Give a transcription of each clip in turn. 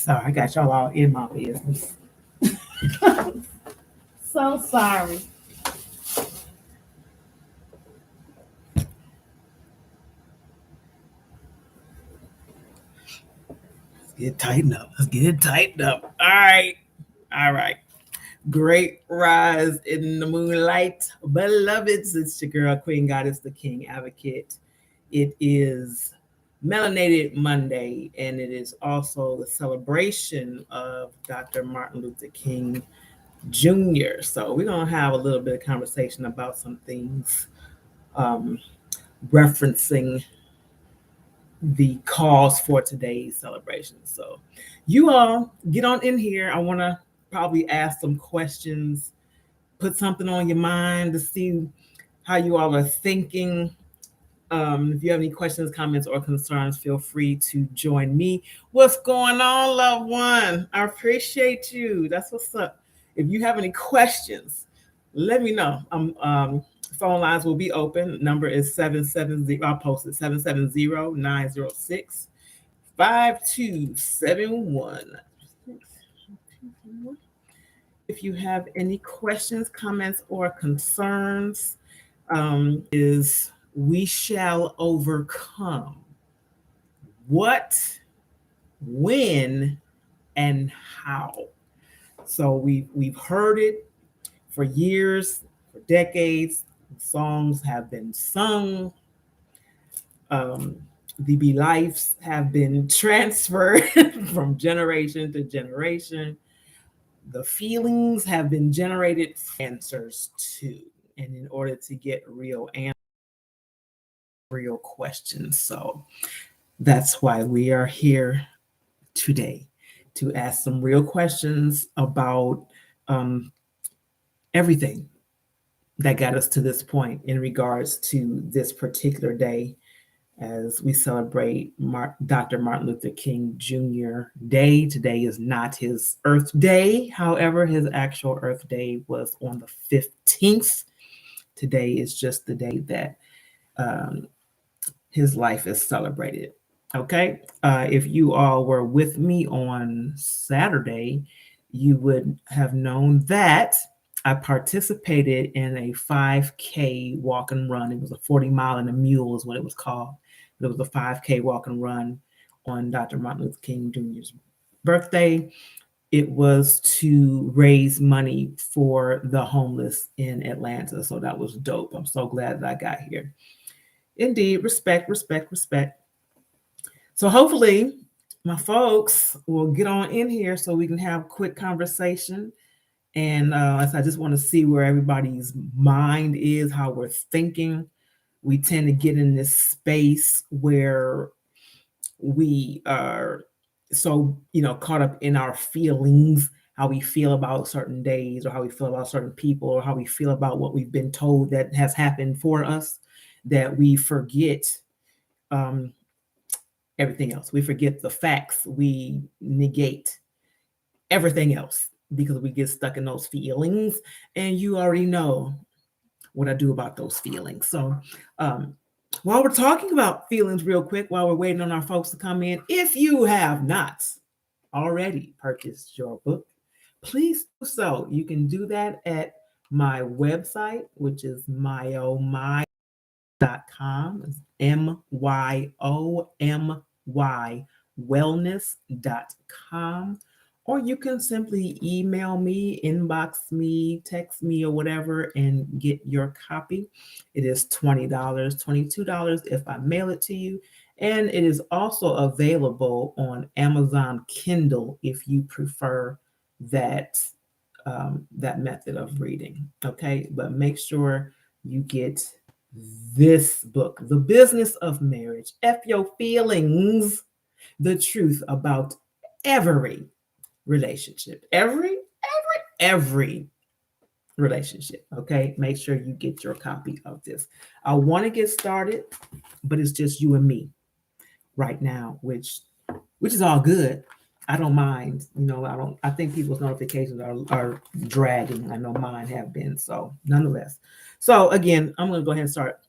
Sorry, I got y'all all in my business. So sorry. Let's get it tightened up. Let's get it tightened up. All right. All right. Great rise in the moonlight, beloveds. It's your girl, Queen Goddess, the King Advocate. It is Melanated Monday, and it is also the celebration of Dr. Martin Luther King Jr. So we're going to have a little bit of conversation about some things referencing the cause for today's celebration. So you all get on in here. I want to probably ask some questions, put something on your mind to see how you all are thinking. If you have any questions, comments, or concerns, feel free to join me. What's going on, loved one? I appreciate you. That's what's up. If you have any questions, let me know. Phone lines will be open. Number is 770. I'll post it 770-906-5271. If you have any questions, comments, or concerns, is we shall overcome. What, when, and how? So we've heard it for years, for decades. Songs have been sung. The beliefs have been transferred from generation to generation. The feelings have been generated answers to, and in order to get real answers, real questions. So that's why we are here today, to ask some real questions about everything that got us to this point in regards to this particular day as we celebrate Dr. Martin Luther King Jr. Day. Today is not his Earth Day. However, his actual Earth Day was on the 15th. Today is just the day that his life is celebrated. Okay. If you all were with me on Saturday, you would have known that I participated in a 5K walk and run. It was a 40 mile and a mule is what it was called. It was a 5K walk and run on Dr. Martin Luther King Jr.'s birthday. It was to raise money for the homeless in Atlanta. So that was dope. I'm so glad that I got here. Indeed, respect, respect, respect. So hopefully my folks will get on in here so we can have a quick conversation. And I just want to see where everybody's mind is, how we're thinking. We tend to get in this space where we are so, caught up in our feelings, how we feel about certain days or how we feel about certain people or how we feel about what we've been told that has happened for us, that we forget everything else. We forget the facts. We negate everything else because we get stuck in those feelings. And you already know what I do about those feelings. So while we're talking about feelings real quick, while we're waiting on our folks to come in, if you have not already purchased your book, please do so. You can do that at my website, which is myomy.com. It's MYOMY wellness.com. Or you can simply email me, inbox me, text me, or whatever, and get your copy. It is $20, $22 if I mail it to you. And it is also available on Amazon Kindle if you prefer that method of reading. Okay, but make sure you get this book, The Business of Marriage. F your feelings, the truth about every relationship, every relationship. Okay, make sure you get your copy of this. I want to get started, but it's just you and me right now, which is all good. I don't mind. I think people's notifications are dragging. I know mine have been. So nonetheless. So again, I'm going to go ahead and start.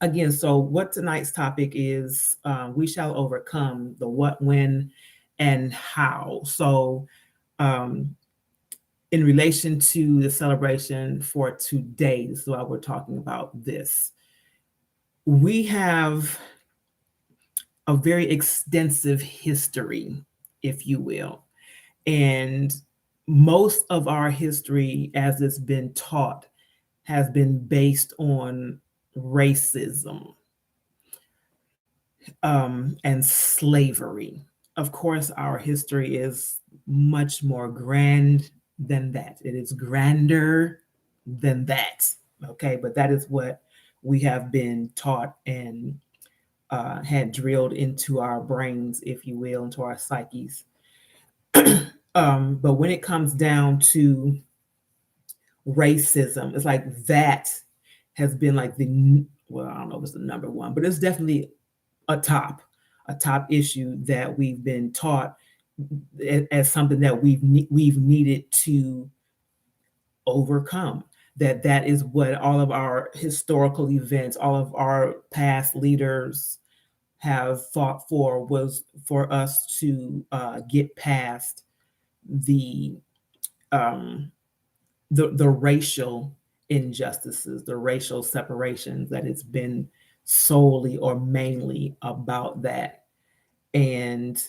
Again, so what tonight's topic is, we shall overcome the what, when, and how. So, in relation to the celebration for today, this is why we're talking about this. We have a very extensive history, if you will. And most of our history, as it's been taught, has been based on racism and slavery. Of course, our history is much more grand than that. It is grander than that. Okay, but that is what we have been taught and had drilled into our brains, if you will, into our psyches. But when it comes down to racism, it's like that has been like well, I don't know if it's the number one, but it's definitely a top issue that we've been taught as something that we've needed to overcome. That is what all of our historical events, all of our past leaders have fought for, was for us to get past the racial injustices, the racial separations, that it's been solely or mainly about that. And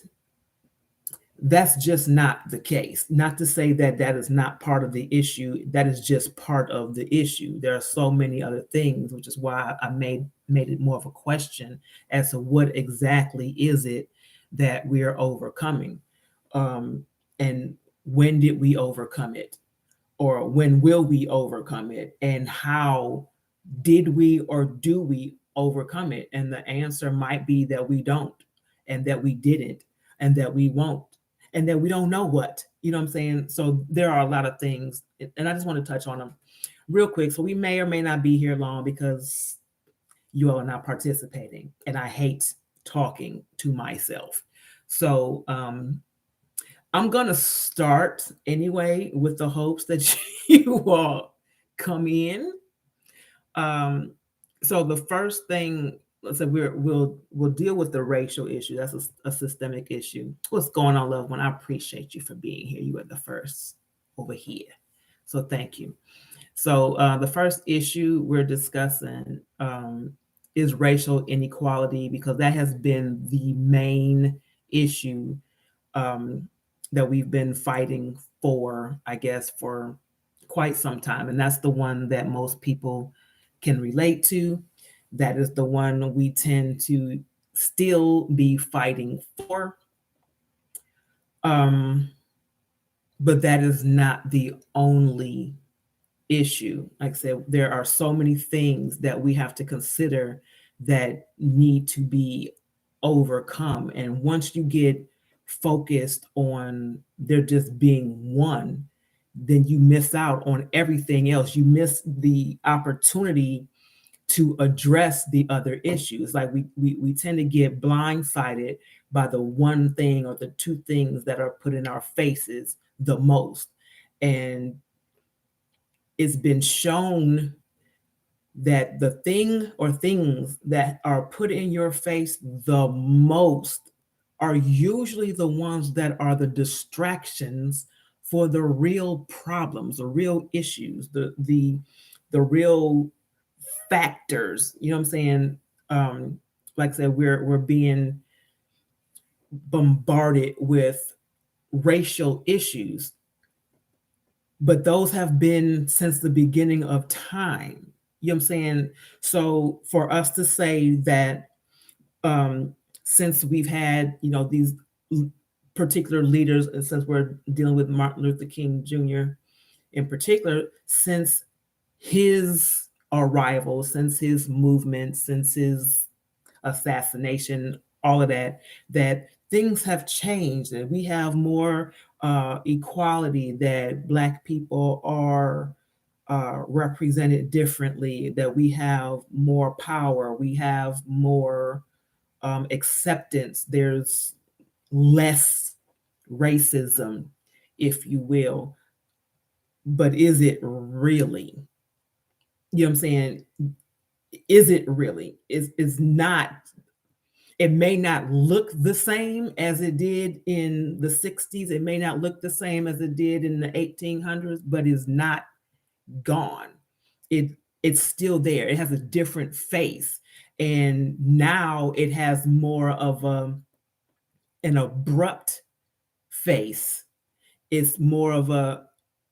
that's just not the case. Not to say that that is not part of the issue. That is just part of the issue. There are so many other things, which is why I made it more of a question as to what exactly is it that we are overcoming, and when did we overcome it, or when will we overcome it, and how did we or do we overcome it? And the answer might be that we don't, and that we didn't, and that we won't, and that we don't know what. You know what I'm saying? So there are a lot of things, and I just want to touch on them real quick. So we may or may not be here long because you all are not participating, and I hate talking to myself. So I'm going to start anyway with the hopes that you all come in. So the first thing, let's say we'll deal with the racial issue. That's a systemic issue. What's going on, loved one? I appreciate you for being here. You are the first over here. So thank you. So the first issue we're discussing is racial inequality, because that has been the main issue that we've been fighting for, I guess, for quite some time. And that's the one that most people can relate to. That is the one we tend to still be fighting for. But that is not the only issue. Like I said, there are so many things that we have to consider that need to be overcome. And once you get focused on there just being one, then you miss out on everything else. You miss the opportunity to address the other issues. Like we tend to get blindsided by the one thing or the two things that are put in our faces the most. And it's been shown that the thing or things that are put in your face the most are usually the ones that are the distractions for the real problems, the real issues, the real factors. You know what I'm saying? Like I said, we're being bombarded with racial issues, but those have been since the beginning of time. You know what I'm saying? So for us to say that since we've had, these particular leaders, and since we're dealing with Martin Luther King Jr. in particular, since his arrival, since his movement, since his assassination, all of that, that things have changed, that we have more equality, that Black people are represented differently, that we have more power, we have more acceptance, there's less racism, if you will. But is it really? You know what I'm saying? Is it really? Is not. It may not look the same as it did in the 60s. It may not look the same as it did in the 1800s, but it's not gone. It's still there. It has a different face. And now it has more of an abrupt face. It's more of a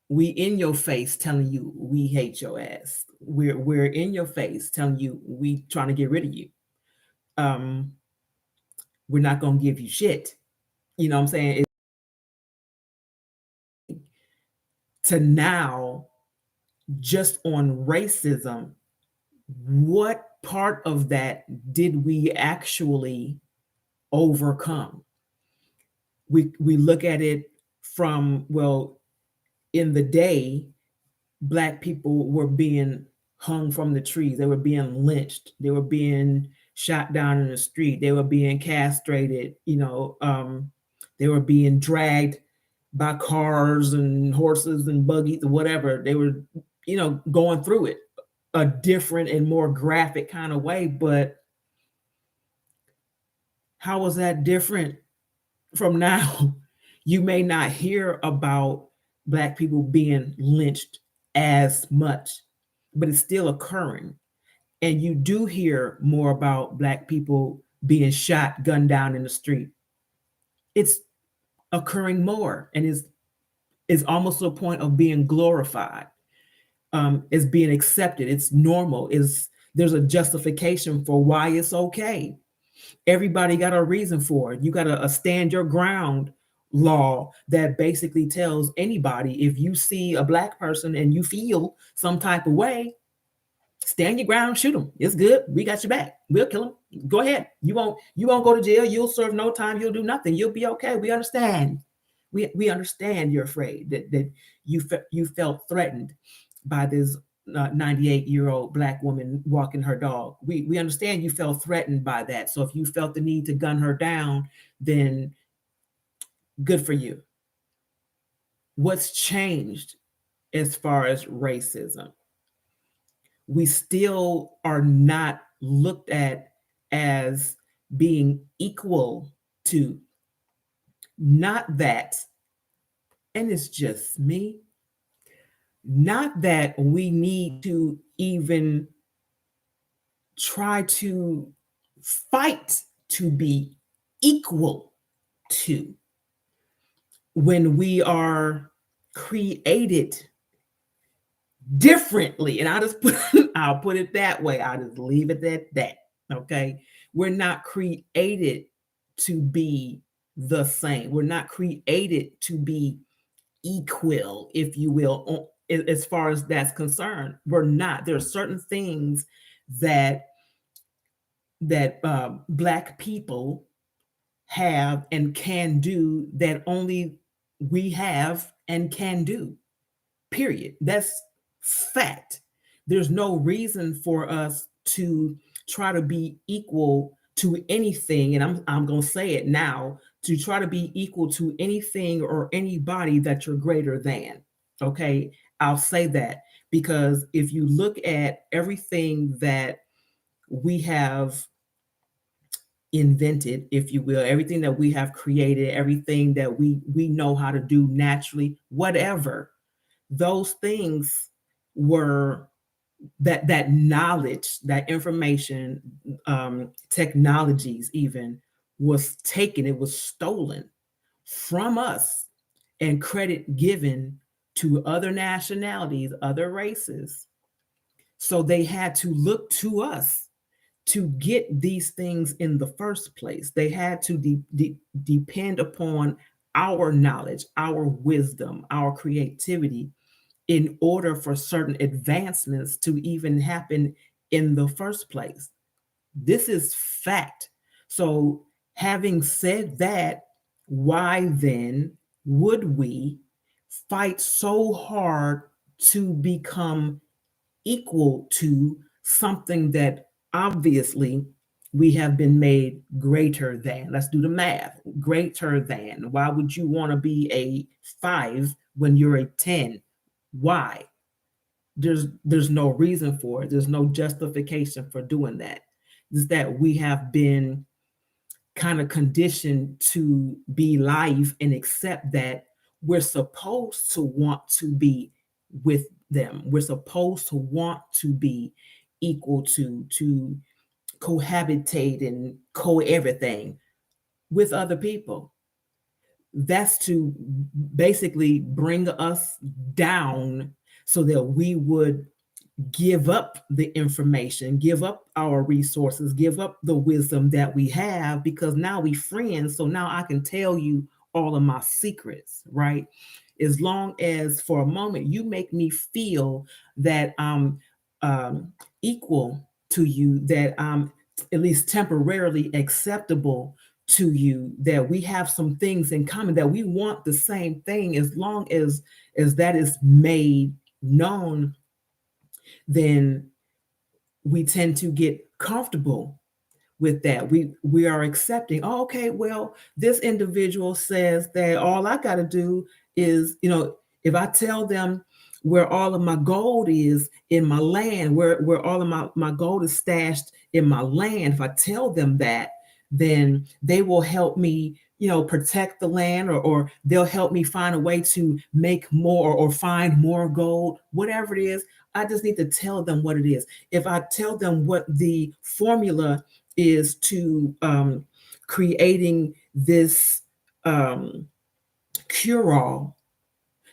we in your face telling you we hate your ass. We're in your face telling you we trying to get rid of you. We're not gonna give you shit. You know what I'm saying? To now, just on racism, what part of that did we actually overcome? We look at it from, well, in the day, Black people were being hung from the trees. They were being lynched. They were being shot down in the street. They were being castrated. They were being dragged by cars and horses and buggies or whatever. They were, going through it a different and more graphic kind of way. But how was that different from now? You may not hear about Black people being lynched as much, but it's still occurring. And you do hear more about Black people being shot, gunned down in the street. It's occurring more, and is almost to a point of being glorified. It's being accepted. It's normal. There's a justification for why it's okay. Everybody got a reason for it. You got a stand your ground law that basically tells anybody, if you see a Black person and you feel some type of way, stand your ground, shoot them. It's good. We got your back. We'll kill them. Go ahead. You won't go to jail. You'll serve no time. You'll do nothing. You'll be okay. We understand. We understand you're afraid that you felt threatened by this 98-year-old Black woman walking her dog. We understand you felt threatened by that. So if you felt the need to gun her down, then good for you. What's changed as far as racism? We still are not looked at as being equal to. Not that, and it's just me, not that we need to even try to fight to be equal to, when we are created differently. And I'll put it that way. I'll just leave it at that. Okay. We're not created to be the same. We're not created to be equal, if you will, as far as that's concerned. We're not. There are certain things that Black people have and can do that only we have and can do. Period. That's fact. There's no reason for us to try to be equal to anything, and I'm going to say it now, to try to be equal to anything or anybody that you're greater than. Okay, I'll say that because if you look at everything that we have invented, if you will, everything that we have created, everything that we know how to do naturally, whatever, those things were that knowledge, that information, technologies even, was taken, it was stolen from us and credit given to other nationalities, other races. So they had to look to us to get these things in the first place. They had to depend upon our knowledge, our wisdom, our creativity, in order for certain advancements to even happen in the first place. This is fact. So, having said that, why then would we fight so hard to become equal to something that obviously we have been made greater than? Let's do the math. Greater than. Why would you want to be a 5 when you're a 10? Why? There's no reason for it. There's no justification for doing that. It's that we have been kind of conditioned to be life and accept that we're supposed to want to be with them. We're supposed to want to be equal to cohabitate and co-everything with other people. That's to basically bring us down so that we would give up the information, give up our resources, give up the wisdom that we have, because now we friends. So now I can tell you all of my secrets, right? As long as for a moment you make me feel that I'm equal to you, that I'm at least temporarily acceptable to you, that we have some things in common, that we want the same thing, as long as that is made known, then we tend to get comfortable with that. We are accepting, oh, okay, well, this individual says that all I got to do is, if I tell them where all of my gold is in my land, where all of my gold is stashed in my land, if I tell them that, then they will help me, protect the land, or they'll help me find a way to make more or find more gold, whatever it is. I just need to tell them what it is. If I tell them what the formula is to creating this cure-all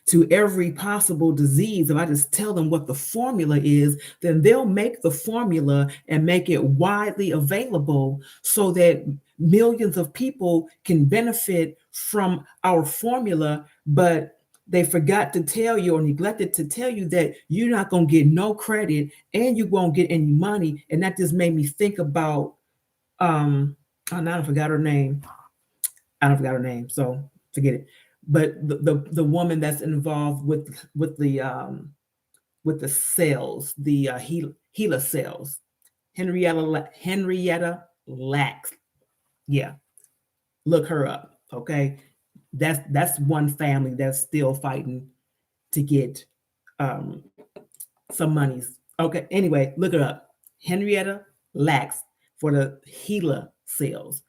to every possible disease, if I just tell them what the formula is, then they'll make the formula and make it widely available so that millions of people can benefit from our formula. But they forgot to tell you, or neglected to tell you, that you're not going to get no credit and you won't get any money. And that just made me think about, now I forgot her name. So forget it. But the woman that's involved with the cells, the HeLa cells, Henrietta Lacks. Yeah, look her up. Okay, that's one family that's still fighting to get some monies. Okay, anyway, look it up. Henrietta Lacks for the HeLa cells.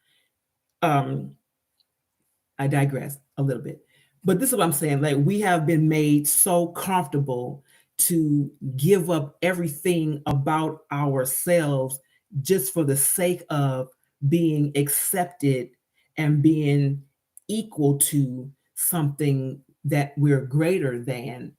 I digress a little bit. But this is what I'm saying. Like, we have been made so comfortable to give up everything about ourselves just for the sake of being accepted and being equal to something that we're greater than,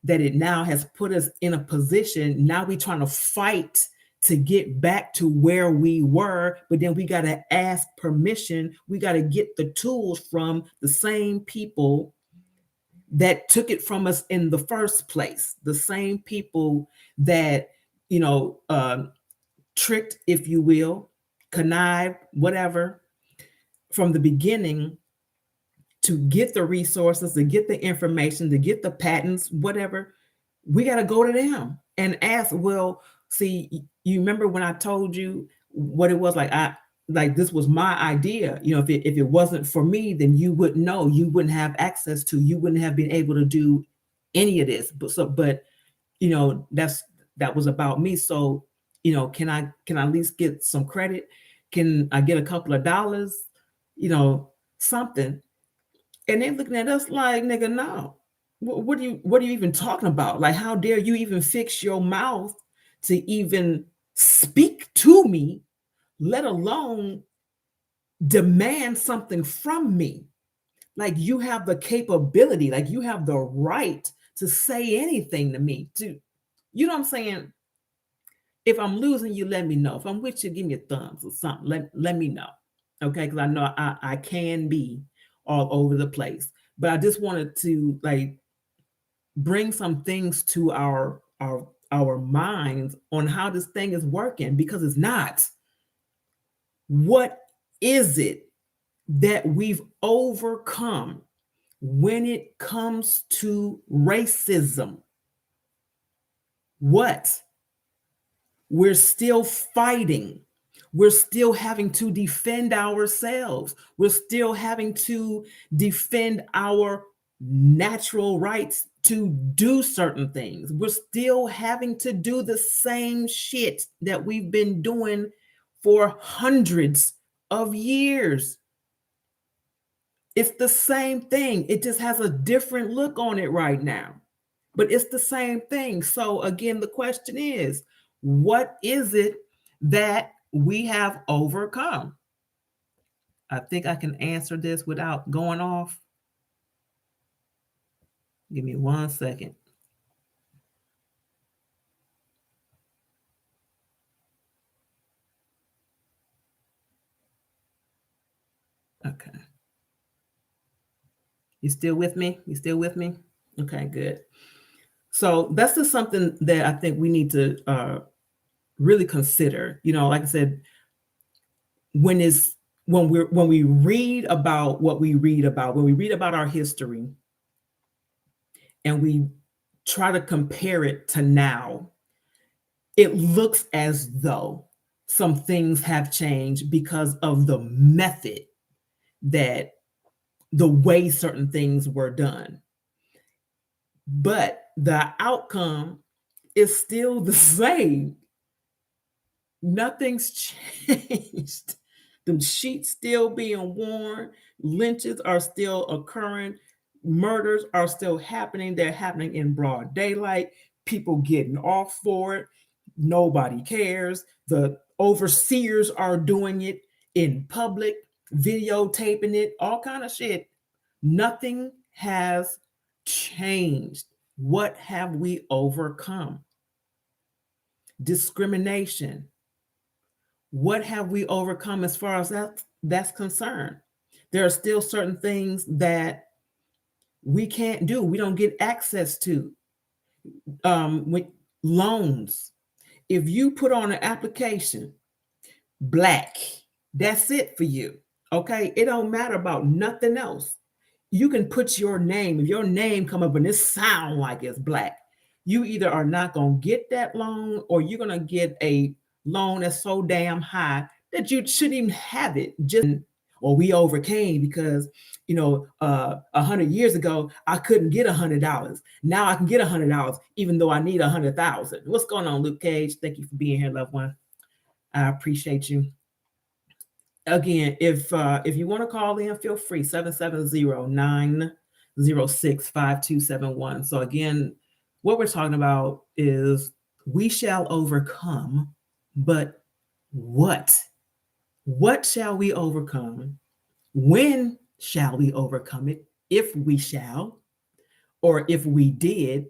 that it now has put us in a position. Now we're trying to fight to get back to where we were, but then we got to ask permission. We got to get the tools from the same people that took it from us in the first place, the same people that, tricked, if you will, connived, whatever, from the beginning, to get the resources, to get the information, to get the patents, whatever. We got to go to them and ask, well, see, you remember when I told you what it was? Like this was my idea. If it wasn't for me, then you wouldn't know, you wouldn't have access to, you wouldn't have been able to do any of this. But that was about me. So, can I at least get some credit? Can I get a couple of dollars? Something. And they're looking at us like, nigga, no. What are you even talking about? Like, how dare you even fix your mouth to even speak to me, let alone demand something from me? Like, you have the capability, like you have the right to say anything to me. You know what I'm saying? If I'm losing you, let me know. If I'm with you, give me a thumbs or something. Let me know. Okay, because I know I can be all over the place. But I just wanted to bring some things to our minds on how this thing is working, because it's not. What is it that we've overcome when it comes to racism? What? We're still fighting. We're still having to defend ourselves. We're still having to defend our natural rights to do certain things. We're still having to do the same shit that we've been doing for hundreds of years. It's the same thing. It just has a different look on it right now, but it's the same thing. So again, the question is, what is it that we have overcome? I think I can answer this without going off. Give me 1 second. Okay. You still with me? You still with me? Okay, good. So that's just something that I think we need to really consider. Like I said, when we read about what we read about, when we read about our history and we try to compare it to now, it looks as though some things have changed because of the method, that the way certain things were done. But the outcome is still the same. Nothing's changed. The sheets still being worn, lynches are still occurring, murders are still happening. They're happening in broad daylight. People getting off for it. Nobody cares. The overseers are doing it in public, videotaping it, all kind of shit. Nothing has changed. What have we overcome? Discrimination. What have we overcome as far as that's concerned? There are still certain things that we can't do. We don't get access to. With loans, if you put on an application, Black, that's it for you. Okay, it don't matter about nothing else. You can put your name. If your name come up and it sound like it's Black, you either are not going to get that loan, or you're going to get a loan that's so damn high that you shouldn't even have it. Or we overcame because 100 years ago I couldn't get $100. Now I can get $100 even though I need 100,000. What's going on, Luke Cage? Thank you for being here, loved one. I appreciate you. Again, if you want to call in, feel free. 770-906-5271. So again, what we're talking about is we shall overcome, but what? What shall we overcome? When shall we overcome it? If we shall, or if we did,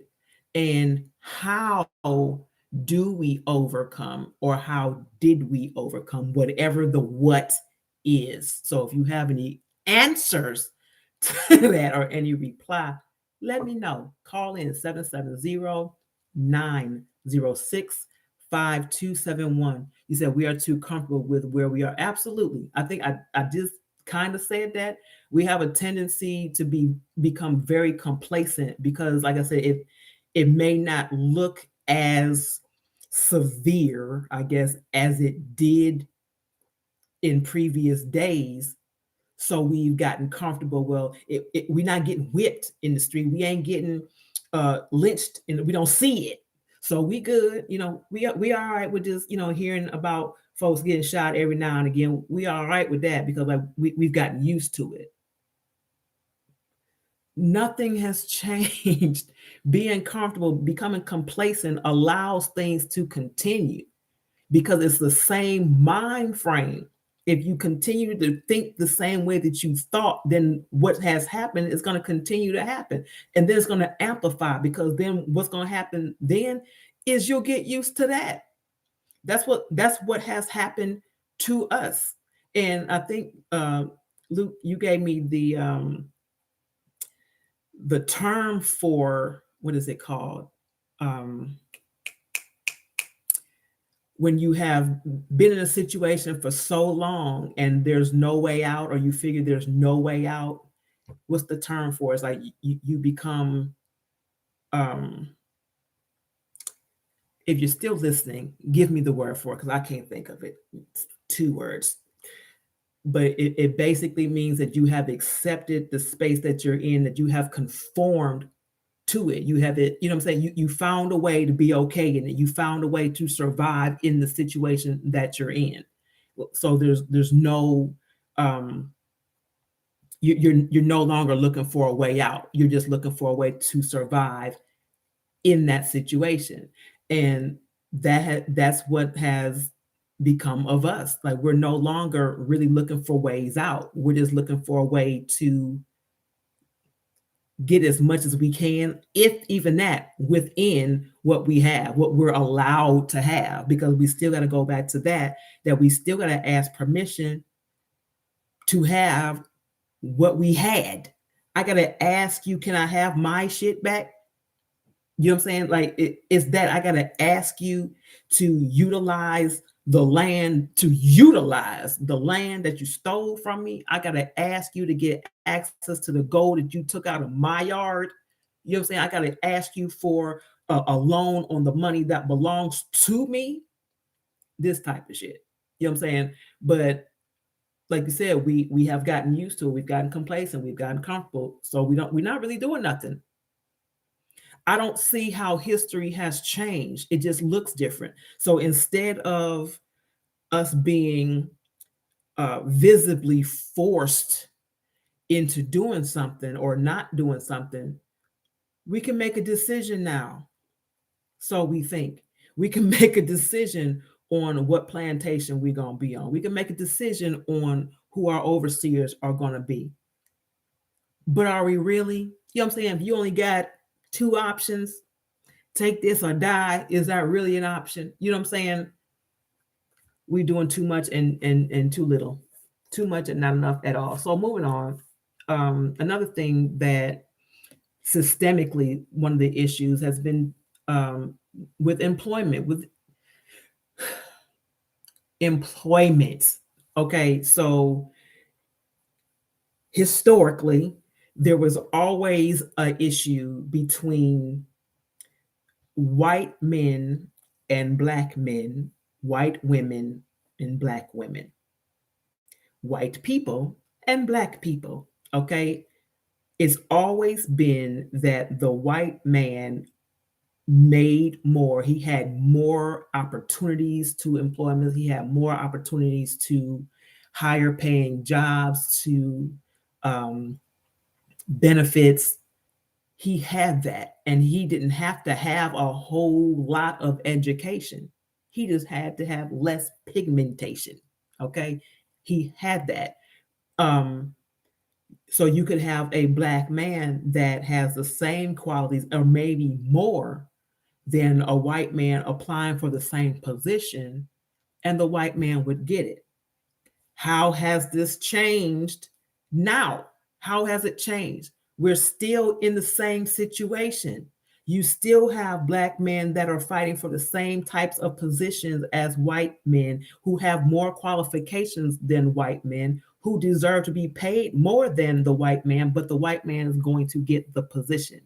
and how do we overcome, or how did we overcome, whatever the what is. So if you have any answers to that or any reply, let me know. Call in 770-906-5271. You said we are too comfortable with where we are. Absolutely. I think I just kind of said that. We have a tendency to become very complacent because, like I said, it may not look as severe, I guess, as it did in previous days. So we've gotten comfortable. Well, we're not getting whipped in the street. We ain't getting lynched, and we don't see it. So we good. We all right with just hearing about folks getting shot every now and again. We all right with that because we've gotten used to it. Nothing has changed. Being comfortable, becoming complacent allows things to continue because it's the same mind frame. If you continue to think the same way that you thought, then what has happened is going to continue to happen. And then it's going to amplify, because then what's going to happen then is you'll get used to that. That's what has happened to us. And I think, Luke, you gave me the term for, what is it called? When you have been in a situation for so long and there's no way out, or you figure there's no way out, what's the term for it? It's like you become, if you're still listening, give me the word for it because I can't think of it. It's 2 words. But it basically means that you have accepted the space that you're in, that you have conformed to it. You have it, what I'm saying? You found a way to be okay in it. You found a way to survive in the situation that you're in. So there's no you're no longer looking for a way out. You're just looking for a way to survive in that situation. And that's what has become of us. Like, we're no longer really looking for ways out. We're just looking for a way to get as much as we can, if even that, within what we have, what we're allowed to have, because we still got to go back to that we still got to ask permission to have what we had. I got to ask you, can I have my shit back? You know what I'm saying? Like, it's that I got to ask you to utilize the land that you stole from me. I got to ask you to get access to the gold that you took out of my yard. You know what I'm saying? I got to ask you for a loan on the money that belongs to me. This type of shit. You know what I'm saying? But like you said, we have gotten used to it. We've gotten complacent. We've gotten comfortable. So we're not really doing nothing. I don't see how history has changed. It just looks different. So instead of us being visibly forced into doing something or not doing something, we can make a decision now. So we think we can make a decision on what plantation we're going to be on. We can make a decision on who our overseers are going to be. But are we really? You know what I'm saying? If you only got two options, take this or die, is that really an option? You know what I'm saying? We're doing too much and too little, too much and not enough at all. So moving on, another thing that systemically, one of the issues has been with employment. Okay, so historically, there was always an issue between white men and black men, white women and black women, white people and black people. Okay. It's always been that the white man made more. He had more opportunities to employment. He had more opportunities to higher paying jobs, to benefits. He had that, and he didn't have to have a whole lot of education. He just had to have less pigmentation. Okay. He had that. So you could have a black man that has the same qualities or maybe more than a white man applying for the same position, and the white man would get it. How has this changed now? How has it changed? We're still in the same situation. You still have black men that are fighting for the same types of positions as white men, who have more qualifications than white men, who deserve to be paid more than the white man, but the white man is going to get the position.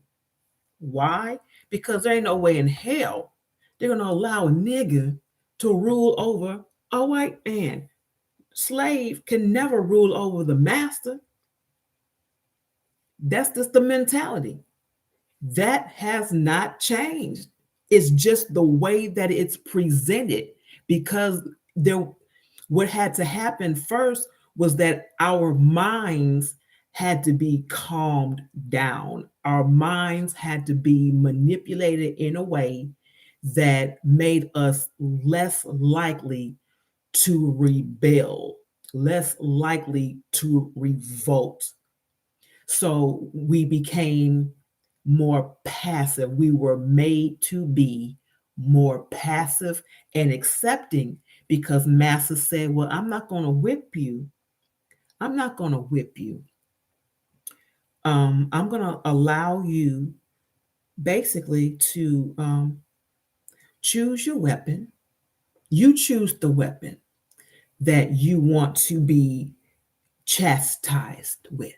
Why? Because there ain't no way in hell they're going to allow a nigger to rule over a white man. Slave can never rule over the master. That's just the mentality. That has not changed. It's just the way that it's presented, because what had to happen first was that our minds had to be calmed down. Our minds had to be manipulated in a way that made us less likely to rebel, less likely to revolt. So we became more passive. We were made to be more passive and accepting, because Master said, well, I'm not going to whip you. I'm not going to whip you. I'm going to allow you basically to choose your weapon. You choose the weapon that you want to be chastised with.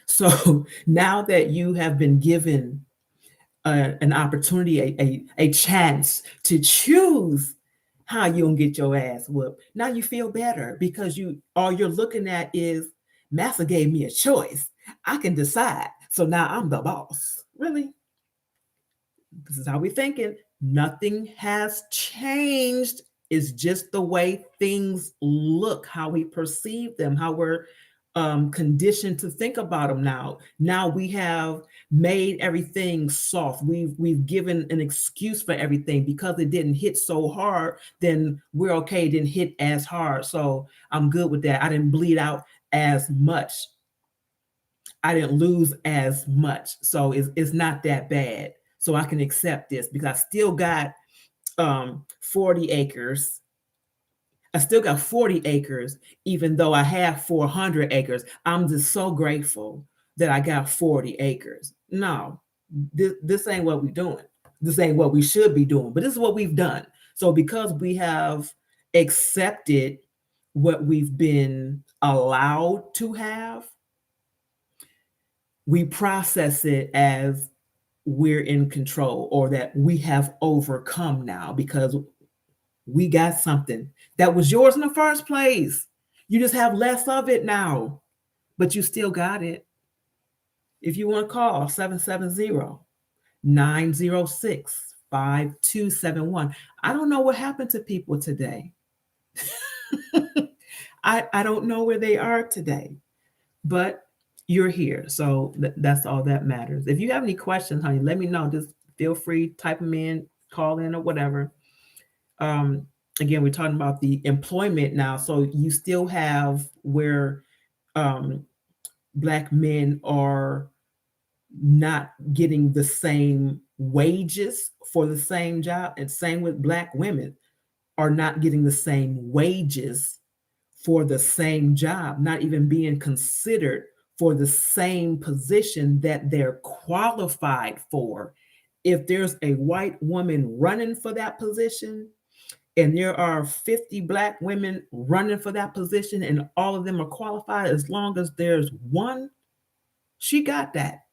So now that you have been given an opportunity, a chance to choose how you're gonna get your ass whooped, now you feel better, because all you're looking at is, Master gave me a choice. I can decide. So now I'm the boss. Really? This is how we're thinking. Nothing has changed It's just the way things look, how we perceive them, how we're conditioned to think about them now. Now we have made everything soft. We've given an excuse for everything because it didn't hit so hard. Then we're okay. It didn't hit as hard, so I'm good with that. I didn't bleed out as much. I didn't lose as much, so it's not that bad. So I can accept this because I still got 40 acres. I still got 40 acres, even though I have 400 acres. I'm just so grateful that I got 40 acres. No, this ain't what we're doing. This ain't what we should be doing, but this is what we've done. So because we have accepted what we've been allowed to have, we process it as we're in control or that we have overcome now because we got something that was yours in the first place. You just have less of it now, but you still got it. If you want to call 770-906-5271. I don't know what happened to people today. I don't know where they are today, but you're here. So that's all that matters. If you have any questions, honey, let me know. Just feel free, type them in, call in or whatever. Again, we're talking about the employment now. So you still have where Black men are not getting the same wages for the same job, and same with Black women are not getting the same wages for the same job, not even being considered for the same position that they're qualified for. If there's a white woman running for that position, and there are 50 Black women running for that position, and all of them are qualified, as long as there's one, she got that.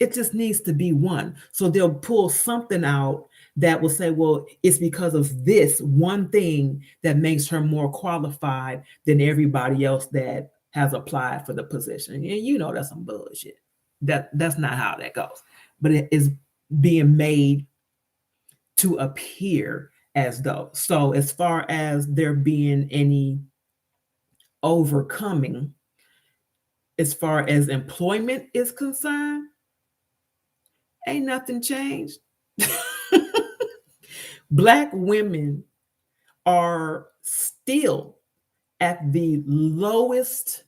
It just needs to be one. So they'll pull something out that will say, well, it's because of this one thing that makes her more qualified than everybody else that has applied for the position. And you know that's some bullshit. That's not how that goes. But it is being made to appear as though. So as far as there being any overcoming, as far as employment is concerned, ain't nothing changed. Black women are still at the lowest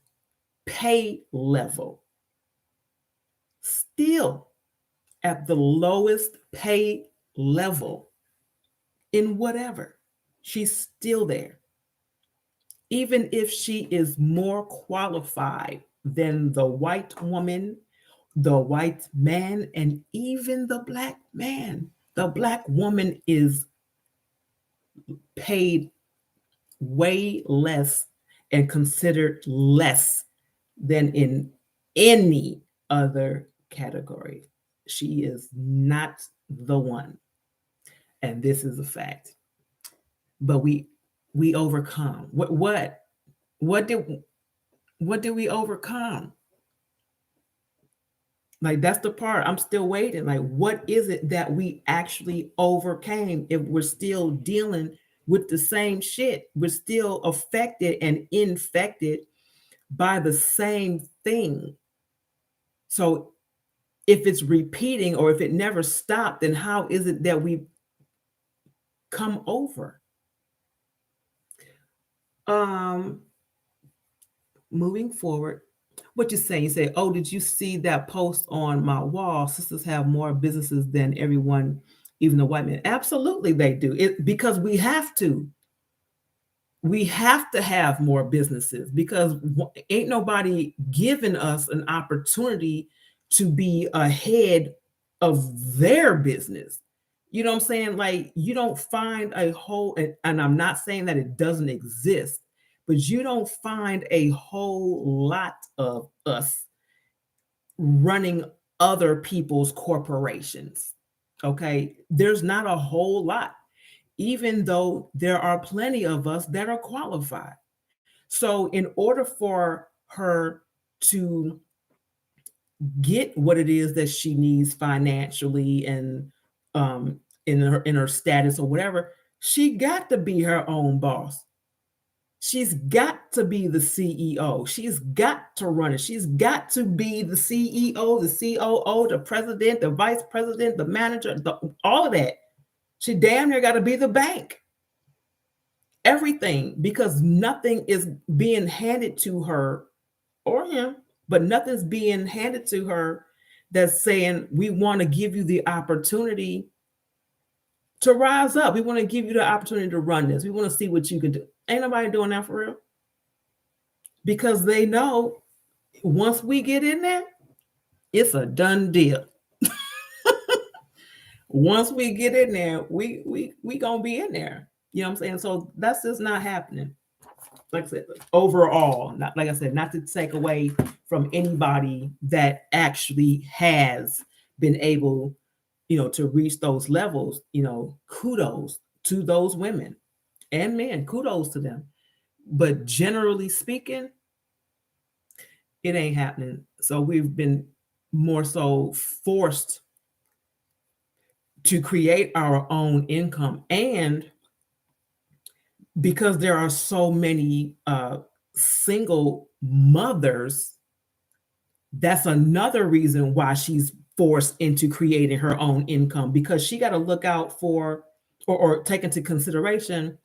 pay level. Still at the lowest pay level in whatever. She's still there. Even if she is more qualified than the white woman, the white man, and even the Black man, the Black woman is paid way less and considered less than in any other category. She is not the one. And this is a fact. But we overcome. What did we overcome? Like, that's the part I'm still waiting. Like, what is it that we actually overcame if we're still dealing with the same shit? We're still affected and infected by the same thing. So if it's repeating or if it never stopped, then how is it that we come over? Moving forward, what you say? You say, "Oh, did you see that post on my wall? Sisters have more businesses than everyone, even the white men." Absolutely, they do. It because we have to. We have to have more businesses because ain't nobody giving us an opportunity to be ahead of their business. You know what I'm saying? Like, you don't find a whole, and I'm not saying that it doesn't exist, but you don't find a whole lot of us running other people's corporations. Okay. There's not a whole lot, even though there are plenty of us that are qualified. So, in order for her to get what it is that she needs financially and in her status or whatever, She got to be her own boss. She's got to be the CEO. She's got to run it. She's got to be the CEO, the COO, the president, the vice president, the manager, all of that. She damn near got to be the bank. Everything, because nothing is being handed to her or him, but nothing's being handed to her that's saying, we want to give you the opportunity to rise up. We want to give you the opportunity to run this. We want to see what you can do. Ain't nobody doing that for real. Because they know once we get in there, it's a done deal. Once we get in there, we gonna be in there. You know what I'm saying? So that's just not happening. Like I said, overall, not like I said, not to take away from anybody that actually has been able, to reach those levels. Kudos to those women and men. Kudos to them. But generally speaking, it ain't happening. So we've been more so forced to create our own income. And because there are so many single mothers, that's another reason why she's forced into creating her own income, because she got to look out for or take into consideration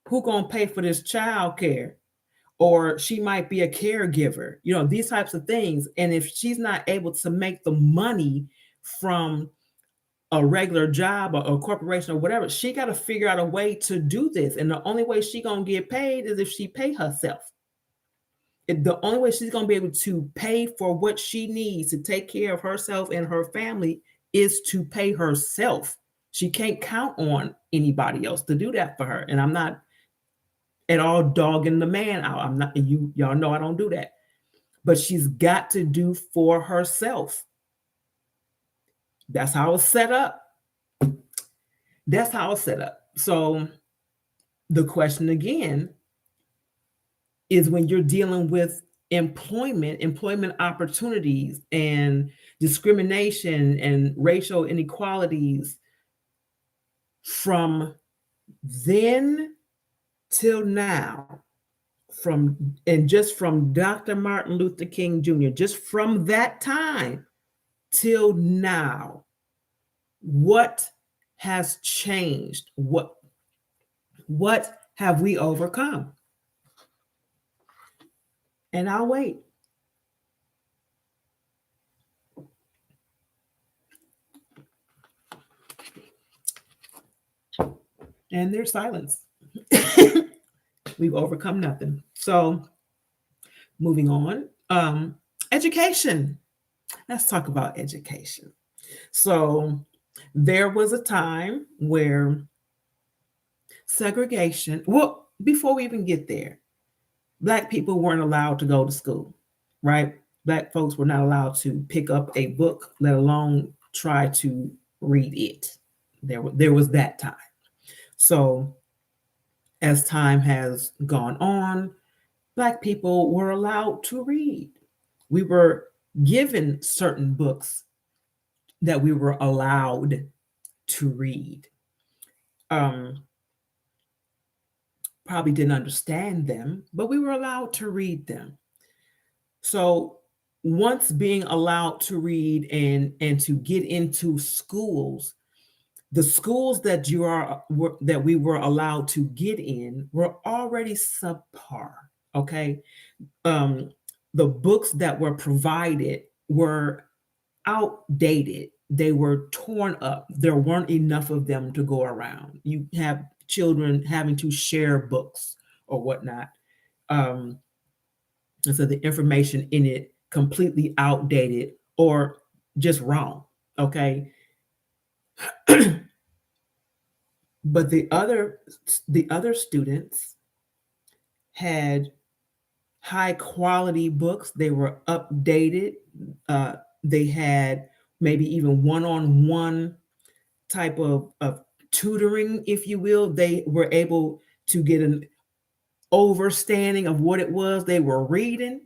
who gonna pay for this child care, or she might be a caregiver, these types of things. And if she's not able to make the money from a regular job or a corporation or whatever, she got to figure out a way to do this. And the only way she gonna get paid is if she pay herself. The only way she's gonna be able to pay for what she needs to take care of herself and her family is to pay herself. She can't count on anybody else to do that for her. And I'm not at all dogging the man out. I'm not, y'all know I don't do that. But she's got to do for herself. That's how it's set up. That's how it's set up. So the question again is, when you're dealing with employment opportunities and discrimination and racial inequalities from then till now, just from Dr. Martin Luther King Jr., just from that time till now, what has changed? What have we overcome? And I'll wait. And there's silence. We've overcome nothing. So moving on, education. Let's talk about education. So there was a time where segregation, well, before we even get there, Black people weren't allowed to go to school, right? Black folks were not allowed to pick up a book, let alone try to read it. There was that time. So as time has gone on, Black people were allowed to read. We were given certain books that we were allowed to read. Probably didn't understand them, but we were allowed to read them. So once being allowed to read and to get into schools, the schools that we were allowed to get in were already subpar. Okay, the books that were provided were outdated. They were torn up. There weren't enough of them to go around. You have children having to share books or whatnot. And so the information in it completely outdated or just wrong. Okay. But the other students had high quality books. They were updated. They had maybe even one-on-one type of tutoring, if you will. They were able to get an overstanding of what it was they were reading.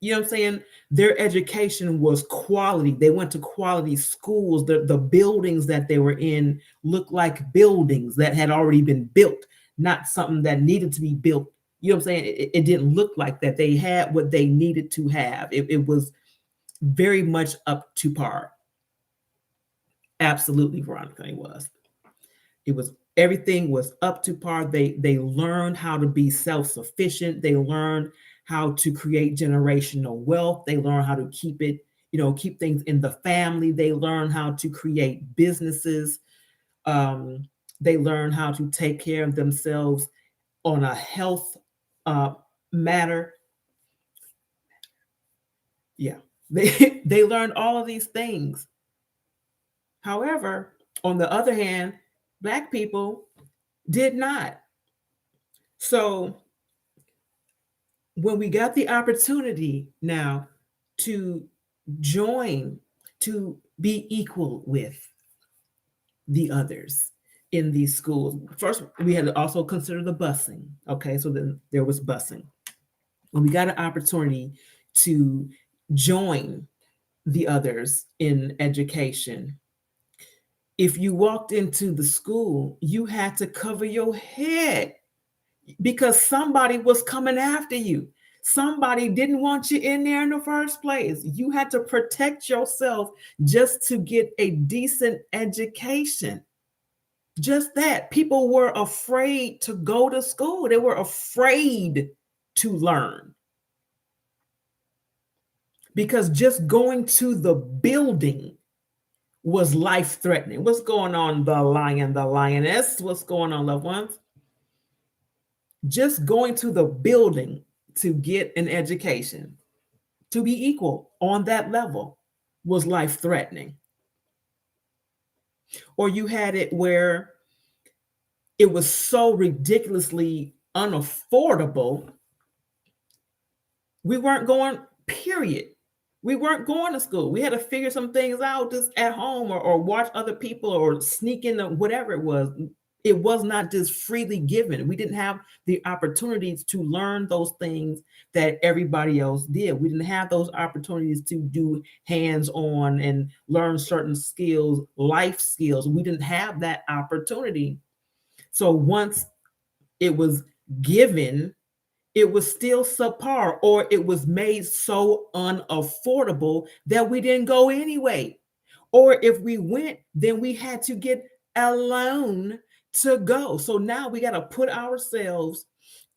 You know what I'm saying? Their education was quality. They went to quality schools. The buildings that they were in looked like buildings that had already been built, not something that needed to be built. You know what I'm saying? It didn't look like that. They had what they needed to have. It was very much up to par. Absolutely, Veronica, it was. It was everything was up to par. They learned how to be self-sufficient. They learned how to create generational wealth. They learned how to keep it, keep things in the family. They learned how to create businesses. Um, they learned how to take care of themselves on a health uh, matter. Yeah, they learned all of these things. However, on the other hand, Black people did not. So when we got the opportunity now to join, to be equal with the others in these schools, first we had to also consider the busing. Okay, so then there was busing. When we got an opportunity to join the others in education, if you walked into the school, you had to cover your head because somebody was coming after you. Somebody didn't want you in there in the first place. You had to protect yourself just to get a decent education. Just that. People were afraid to go to school, they were afraid to learn because just going to the building was life threatening. What's going on, the lion, the lioness? What's going on, loved ones? Just going to the building to get an education, to be equal on that level, was life threatening. Or you had it where it was so ridiculously unaffordable, we weren't going, period. We weren't going to school. We had to figure some things out just at home or watch other people or sneak in whatever it was. It was not just freely given. We didn't have the opportunities to learn those things that everybody else did. We didn't have those opportunities to do hands-on and learn certain skills, life skills. We didn't have that opportunity. So once it was given, it was still subpar, or it was made so unaffordable that we didn't go anyway. Or if we went, then we had to get a loan to go. So now we got to put ourselves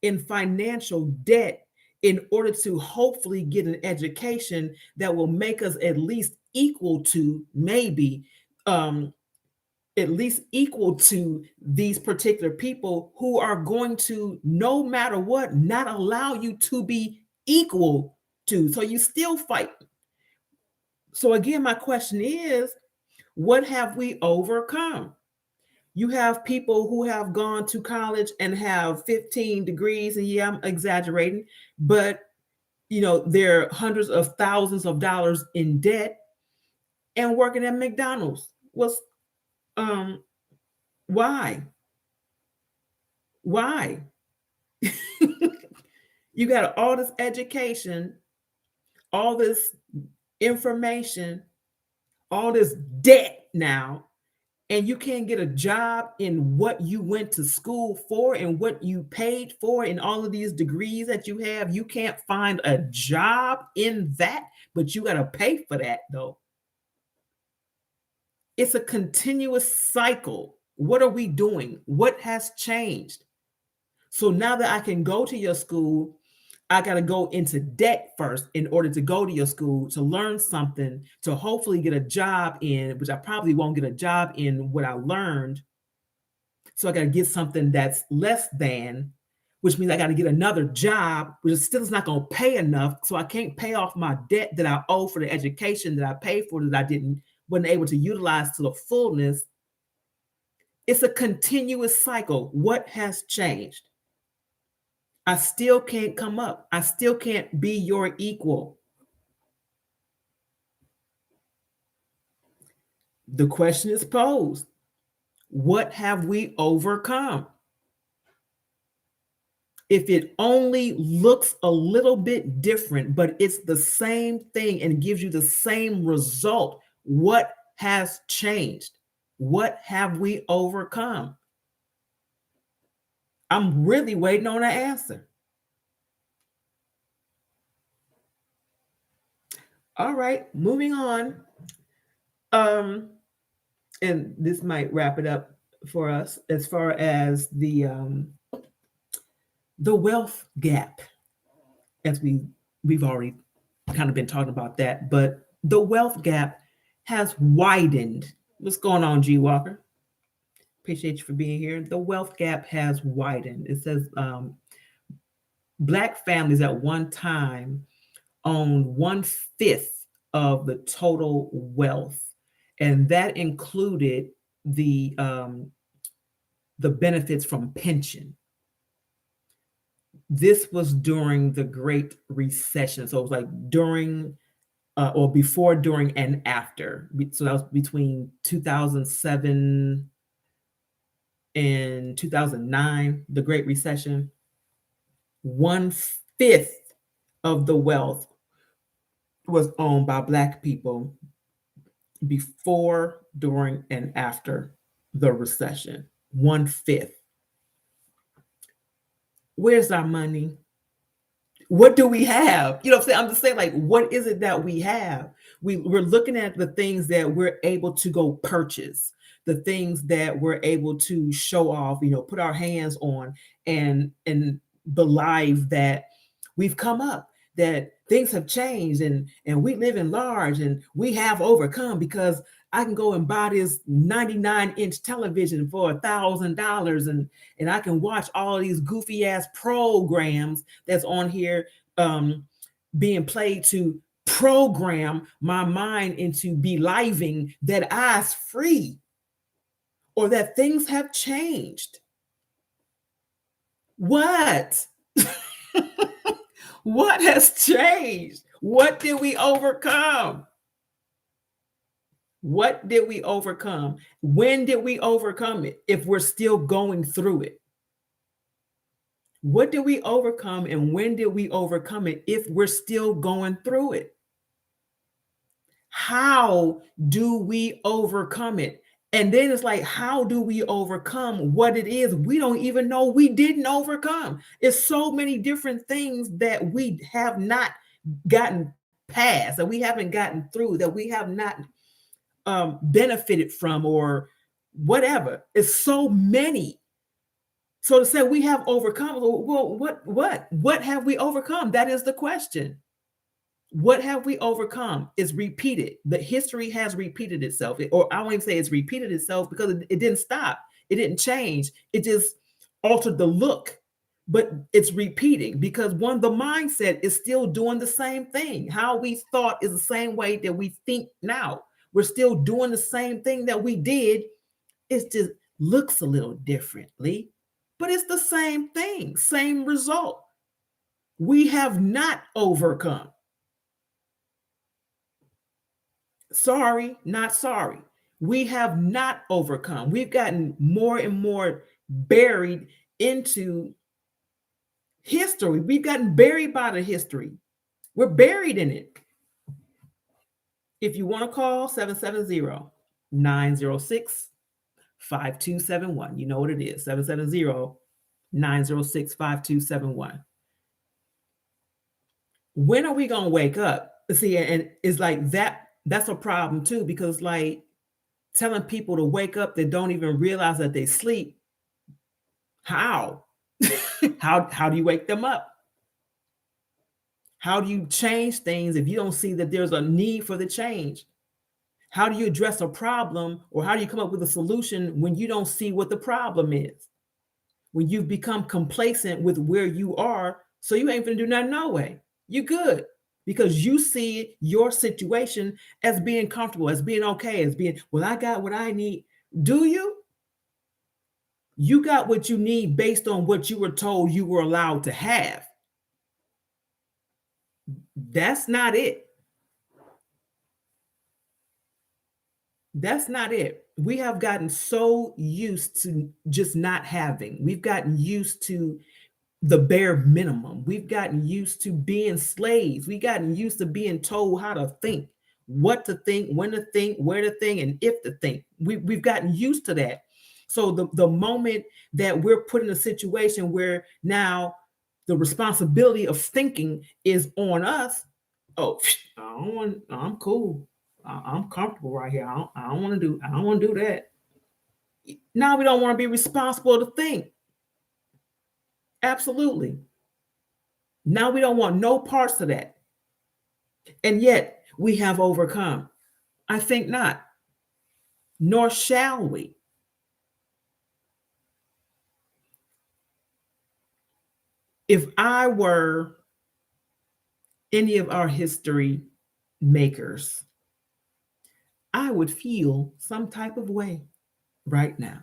in financial debt in order to hopefully get an education that will make us at least equal to, maybe at least equal to these particular people who are going to, no matter what, not allow you to be equal to. So you still fight. So again, my question is, what have we overcome? You have people who have gone to college and have 15 degrees, and yeah, I'm exaggerating, but they're hundreds of thousands of dollars in debt and working at McDonald's. Um why? Why? You got all this education, all this information, all this debt now, and you can't get a job in what you went to school for and what you paid for and all of these degrees that you have. You can't find a job in that, but you got to pay for that though. It's a continuous cycle. What are we doing? What has changed? So now that I can go to your school, I got to go into debt first in order to go to your school to learn something, to hopefully get a job in, which I probably won't get a job in what I learned. So I got to get something that's less than, which means I got to get another job, which still is not going to pay enough. So I can't pay off my debt that I owe for the education that I paid for that I wasn't able to utilize to the fullness. It's a continuous cycle. What has changed? I still can't come up. I still can't be your equal. The question is posed. What have we overcome? If it only looks a little bit different, but it's the same thing and gives you the same result, what has changed? What have we overcome? I'm really waiting on an answer. All right, moving on. And this might wrap it up for us as far as the wealth gap, as we've already kind of been talking about that, but the wealth gap has widened. What's going on, G Walker? Appreciate you for being here. The wealth gap has widened. It says Black families at one time owned 1/5 of the total wealth, and that included the benefits from pension. This was during the Great Recession, so it was like during or before, during, and after. So that was between 2007 and 2009, the Great Recession. 1/5 of the wealth was owned by Black people before, during, and after the recession. 1/5. Where's our money? What do we have? You know what I'm saying? I'm just saying, like, what is it that we have? We're looking at the things that we're able to go purchase, the things that we're able to show off, put our hands on, and believe that we've come up, that things have changed, and we live in large, and we have overcome because I can go and buy this 99-inch television for $1,000, and I can watch all these goofy ass programs that's on here being played to program my mind into believing that I's free or that things have changed. What? What has changed? What did we overcome? What did we overcome? When did we overcome it if we're still going through it? What did we overcome and when did we overcome it if we're still going through it? How do we overcome it? And then it's like, how do we overcome what it is we don't even know we didn't overcome? It's so many different things that we have not gotten past, that we haven't gotten through, that we have not benefited from, or whatever. It's so many. So to say we have overcome, well, what have we overcome? That is the question. What have we overcome is repeated. The history has repeated itself. Or I won't even say it's repeated itself because it didn't stop. It didn't change. It just altered the look. But it's repeating because the mindset is still doing the same thing. How we thought is the same way that we think now. We're still doing the same thing that we did. It just looks a little differently, but it's the same thing, same result. We have not overcome. Sorry, not sorry. We have not overcome. We've gotten more and more buried into history. We've gotten buried by the history. We're buried in it. If you want to call 770-906-5271. You know what it is. 770-906-5271. When are we going to wake up? See, and it's like that's a problem too, because like telling people to wake up that don't even realize that they sleep. How? How do you wake them up? How do you change things if you don't see that there's a need for the change? How do you address a problem, or how do you come up with a solution when you don't see what the problem is? When you've become complacent with where you are, so you ain't gonna do nothing no way. You good because you see your situation as being comfortable, as being okay, as being, well, I got what I need. Do you? You got what you need based on what you were told you were allowed to have. That's not it. That's not it. We have gotten so used to just not having. We've gotten used to the bare minimum. We've gotten used to being slaves. We've gotten used to being told how to think, what to think, when to think, where to think, and if to think. We've gotten used to that. So the moment that we're put in a situation where now the responsibility of thinking is on us, oh, I'm cool. I'm comfortable right here. I don't want to do that. Now we don't want to be responsible to think. Absolutely. Now we don't want no parts of that. And yet we have overcome. I think not, nor shall we. If I were any of our history makers, I would feel some type of way right now.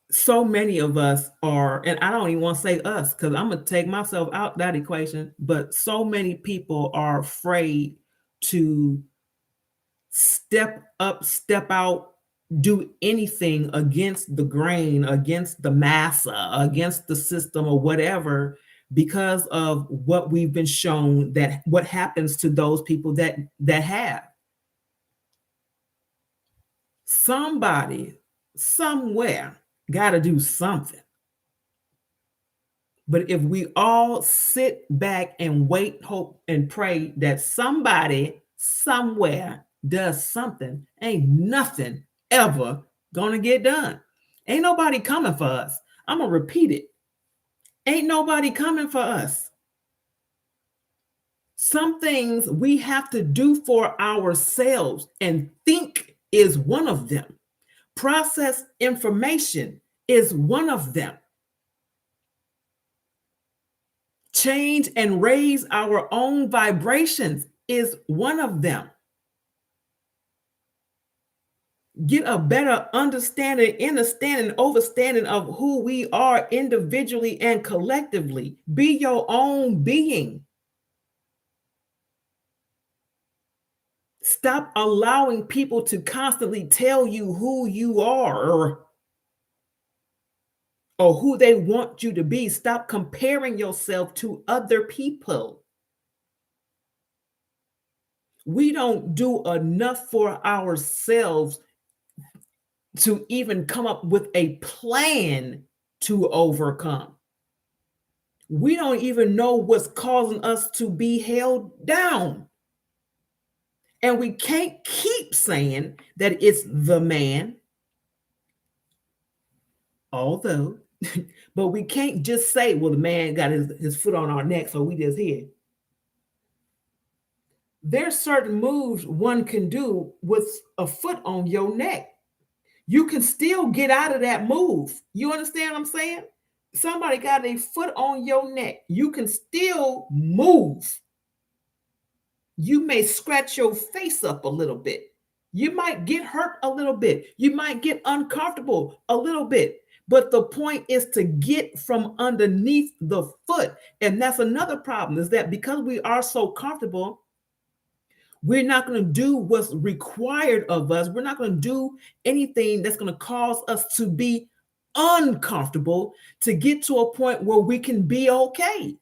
So many of us are, and I don't even want to say us because I'm going to take myself out that equation, but so many people are afraid to step up, step out, do anything against the grain, against the massa, against the system or whatever, because of what we've been shown, that what happens to those people that have. Somebody somewhere got to do something. But if we all sit back and wait, hope, and pray that somebody somewhere does something, ain't nothing ever gonna get done. Ain't nobody coming for us. I'm gonna repeat it. Ain't nobody coming for us. Some things we have to do for ourselves, and think is one of them. Process information is one of them. Change and raise our own vibrations is one of them. Get a better understanding, overstanding of who we are individually and collectively. Be your own being. Stop allowing people to constantly tell you who you are or who they want you to be. Stop comparing yourself to other people. We don't do enough for ourselves to even come up with a plan to overcome. We don't even know what's causing us to be held down. And we can't keep saying that it's the man, although, but we can't just say, well, the man got his foot on our neck, so we just here. There's certain moves one can do with a foot on your neck. You can still get out of that move. You understand what I'm saying? Somebody got a foot on your neck. You can still move. You may scratch your face up a little bit. You might get hurt a little bit. You might get uncomfortable a little bit. But the point is to get from underneath the foot. And that's another problem, is that because we are so comfortable, we're not going to do what's required of us. We're not going to do anything that's going to cause us to be uncomfortable to get to a point where we can be okay.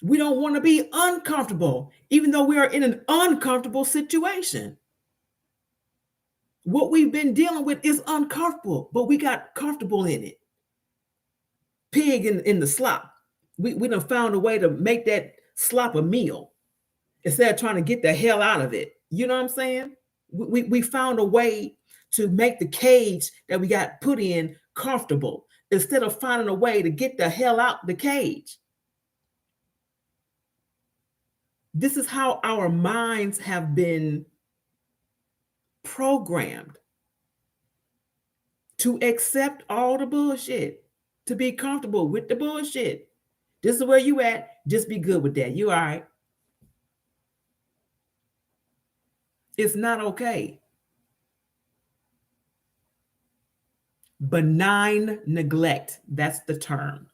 We don't want to be uncomfortable, even though we are in an uncomfortable situation. What we've been dealing with is uncomfortable, but we got comfortable in it. Pig in the slop. We done found a way to make that slop a meal instead of trying to get the hell out of it. You know what I'm saying? We found a way to make the cage that we got put in comfortable instead of finding a way to get the hell out the cage. This is how our minds have been programmed to accept all the bullshit, to be comfortable with the bullshit. This is where you at. Just be good with that. You all right. It's not okay. Benign neglect. That's the term.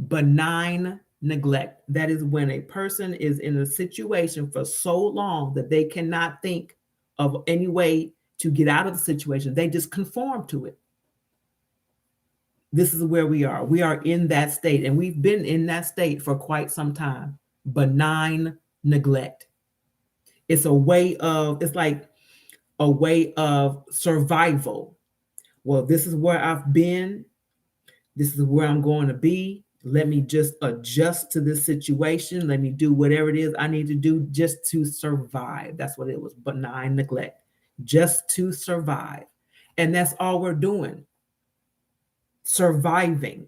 Benign neglect. That is when a person is in a situation for so long that they cannot think of any way to get out of the situation. They just conform to it. This is where we are. We are in that state, and we've been in that state for quite some time. Benign neglect. It's like a way of survival. Well, this is where I've been. This is where I'm going to be. Let me just adjust to this situation. Let me do whatever it is I need to do just to survive. That's what it was. Benign neglect. Just to survive. And that's all we're doing. Surviving.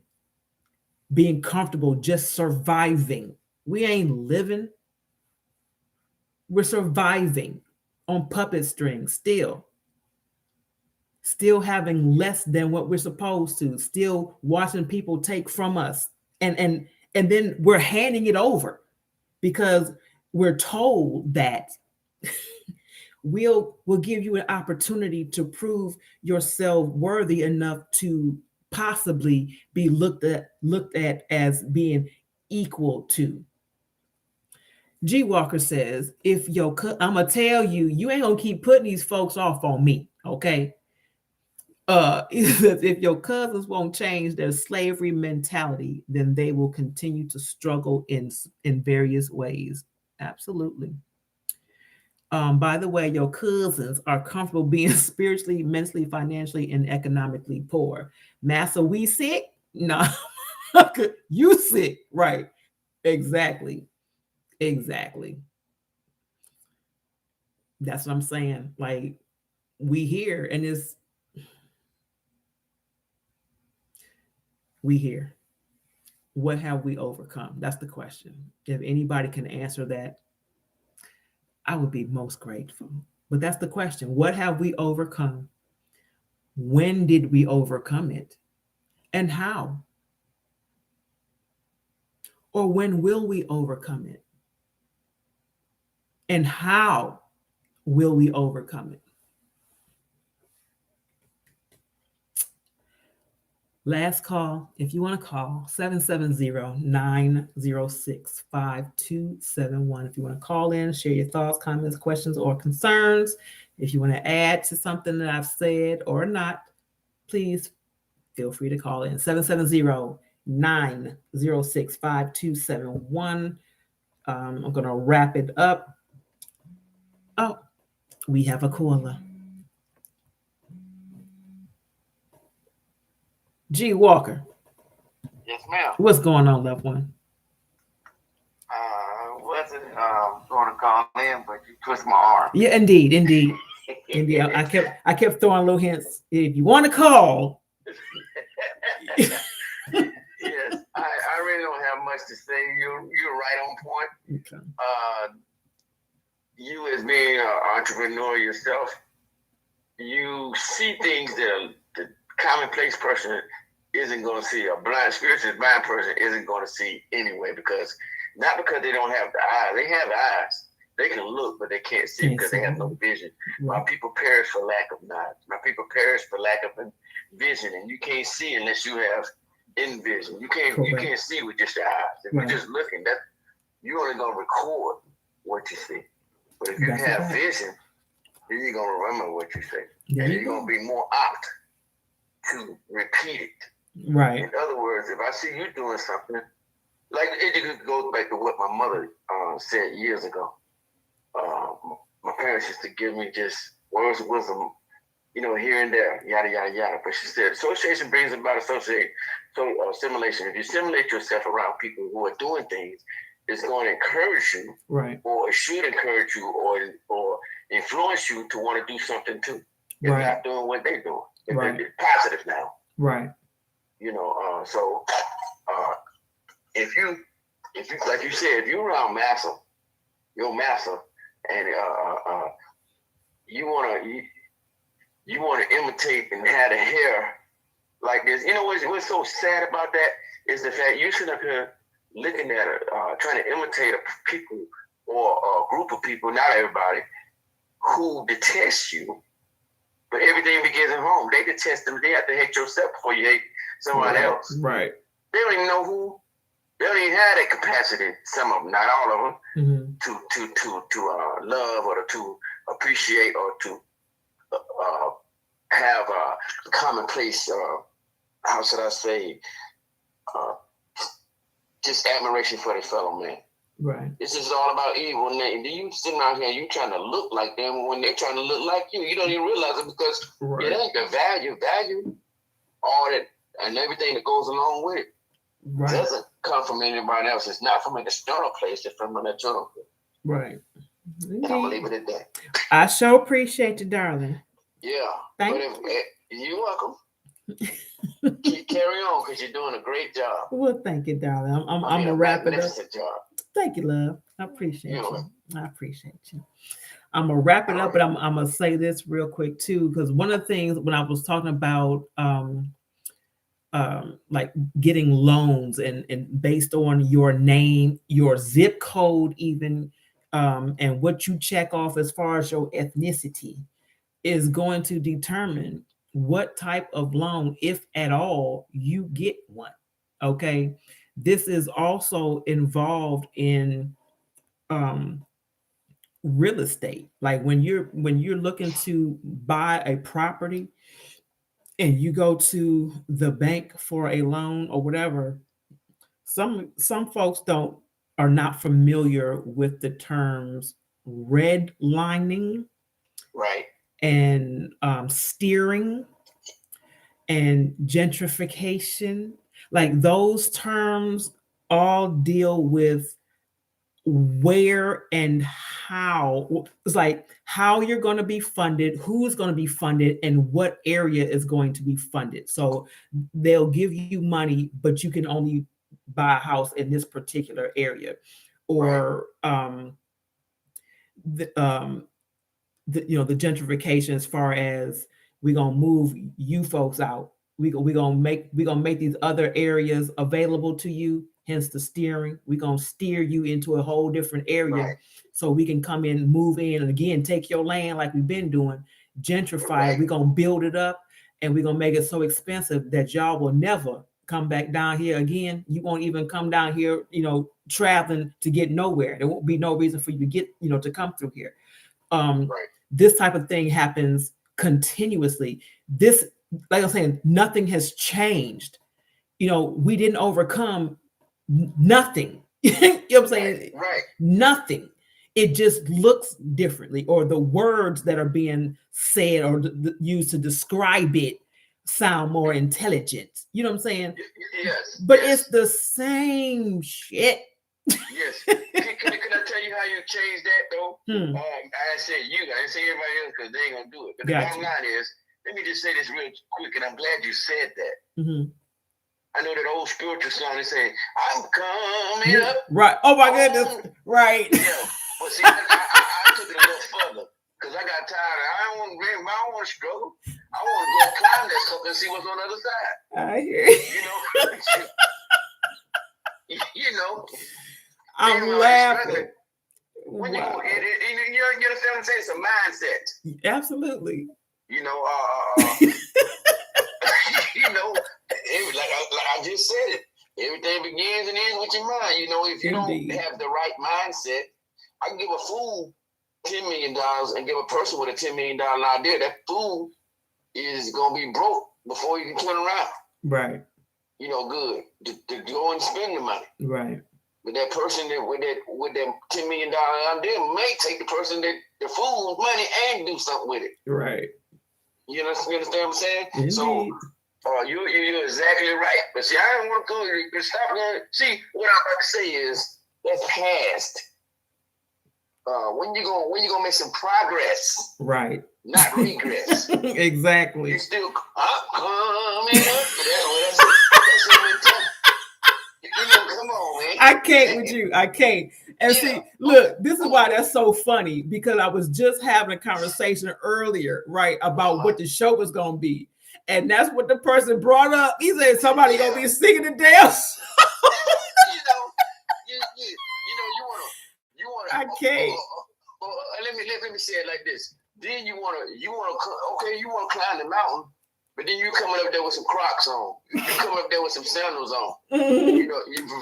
Being comfortable, just surviving. We ain't living. We're surviving on puppet strings still having less than what we're supposed to, still watching people take from us. And then we're handing it over because we're told that we'll give you an opportunity to prove yourself worthy enough to possibly be looked at as being equal to. G. Walker says, I'm gonna tell you, you ain't gonna keep putting these folks off on me, okay? If your cousins won't change their slavery mentality, then they will continue to struggle in various ways. Absolutely. By the way, your cousins are comfortable being spiritually, mentally, financially, and economically poor. Massa, we sick? No, you sick, right? Exactly. That's what I'm saying. Like, we here, and we here. What have we overcome? That's the question. If anybody can answer that, I would be most grateful. But that's the question. What have we overcome? When did we overcome it? And how? Or when will we overcome it? And how will we overcome it? Last call, if you want to call, 770-906-5271. If you want to call in, share your thoughts, comments, questions, or concerns. If you want to add to something that I've said or not, please feel free to call in. 770-906-5271. I'm going to wrap it up. Oh, we have a caller. G. Walker. Yes, ma'am. What's going on, loved one? Wasn't going to call in, but you twist my arm. Yeah, indeed. I kept throwing little hints. If you want to call. Yes, I really don't have much to say. You're right on point. Okay. You as being an entrepreneur yourself, you see things that the commonplace person isn't going to see. A spiritually blind person isn't going to see anyway, because they don't have the eyes. They have eyes. They can look, but they can't see because they have no vision. Right. My people perish for lack of knowledge. My people perish for lack of vision, and you can't see unless you have vision. You can't see with just your eyes. If you're just looking, that you're only going to record what you see. But if you have vision, then you're going to remember what you say, and you're going to be more apt to repeat it. Right. In other words, if I see you doing something, like it goes back to what my mother said years ago. My parents used to give me just words of wisdom, here and there, yada, yada, yada. But she said, association brings about assimilation. If you simulate yourself around people who are doing things, it's going to encourage you, right, or it should encourage you, or influence you to want to do something too. If right, not doing what they're doing. Right. It's positive now. Right. If you like you said, if you're around your master, and you wanna imitate and have the hair like this. What's so sad about that is the fact you sit up here looking at trying to imitate people or a group of people, not everybody, who detest you. But everything begins at home. They detest them. They have to hate yourself before you hate someone else. Right. They don't even know who. They don't even have that capacity. Some of them, not all of them, to love or to appreciate or to have a commonplace, how should I say, just admiration for their fellow man. Right. This is all about evil. And you sitting out here, you trying to look like them when they're trying to look like you. You don't even realize it because it ain't the value, all that, and everything that goes along with it. Right. Doesn't come from anybody else. It's not from an external place. It's from an internal place. Right. And I'm gonna leave it at that. I sure appreciate you, darling. Yeah. Thank you. You're welcome. Carry on because you're doing a great job. Well, thank you, darling. I'm gonna wrap it up. Job. Thank you, love. I appreciate you. I appreciate you. I'm gonna wrap it up, but I'm gonna say this real quick too, because one of the things when I was talking about like getting loans and based on your name, your zip code, even and what you check off as far as your ethnicity is going to determine what type of loan, if at all, you get one. Okay. This is also involved in real estate. Like when you're looking to buy a property and you go to the bank for a loan or whatever, some folks are not familiar with the terms redlining, right, and steering and gentrification. Like those terms all deal with where and how. It's like how you're going to be funded, who's going to be funded, and what area is going to be funded. So they'll give you money, but you can only buy a house in this particular area, or the gentrification, as far as we're gonna move you folks out. We're gonna make these other areas available to you, hence the steering. We're gonna steer you into a whole different area so we can come in, move in, and again take your land like we've been doing, gentrify it. We're gonna build it up and we're gonna make it so expensive that y'all will never come back down here again. You won't even come down here, traveling to get nowhere. There won't be no reason for you to get, to come through here. This type of thing happens continuously. This, like I'm saying, nothing has changed. We didn't overcome nothing. You know what I'm saying? Right. Nothing. It just looks differently, or the words that are being said or used to describe it sound more intelligent. You know what I'm saying? Yes. But it's the same shit. Yes. Can I tell you how you change that though? I said you. I didn't say everybody else because they ain't gonna do it. But the bottom line is, let me just say this real quick, and I'm glad you said that. Mm-hmm. I know that old spiritual song that say, "I'm coming up." Right. Oh my goodness. Right. Yeah. But see, I took it a little further because I got tired. I don't want to struggle. I want to go climb that stuff and see what's on the other side. I hear you. I'm laughing. When you understand what I'm saying? It's a mindset. Absolutely. Like I just said it. Everything begins and ends with your mind. If you don't have the right mindset, I can give a fool $10 million and give a person with a $10 million idea. That fool is gonna be broke before you can turn around. Right. Good to go and spend the money. Right. But that person with that $10 million idea may take the person that the fool's money and do something with it. Right. You understand what I'm saying? Indeed. So you're exactly right. But see, I don't want to go stop going. See, what I'm about to say is that's past. When you gonna make some progress? Right. Not regress. Exactly. You still coming up. That's your mentality. Come on, man. I can't with you. I can't. And see, look, this is why that's so funny, because I was just having a conversation earlier, right, about what the show was going to be. And that's what the person brought up. He said somebody going to be singing the dance. You want to. I can't. Let me say it like this. Then you want to climb the mountain. But then you coming up there with some Crocs on. You coming up there with some sandals on. You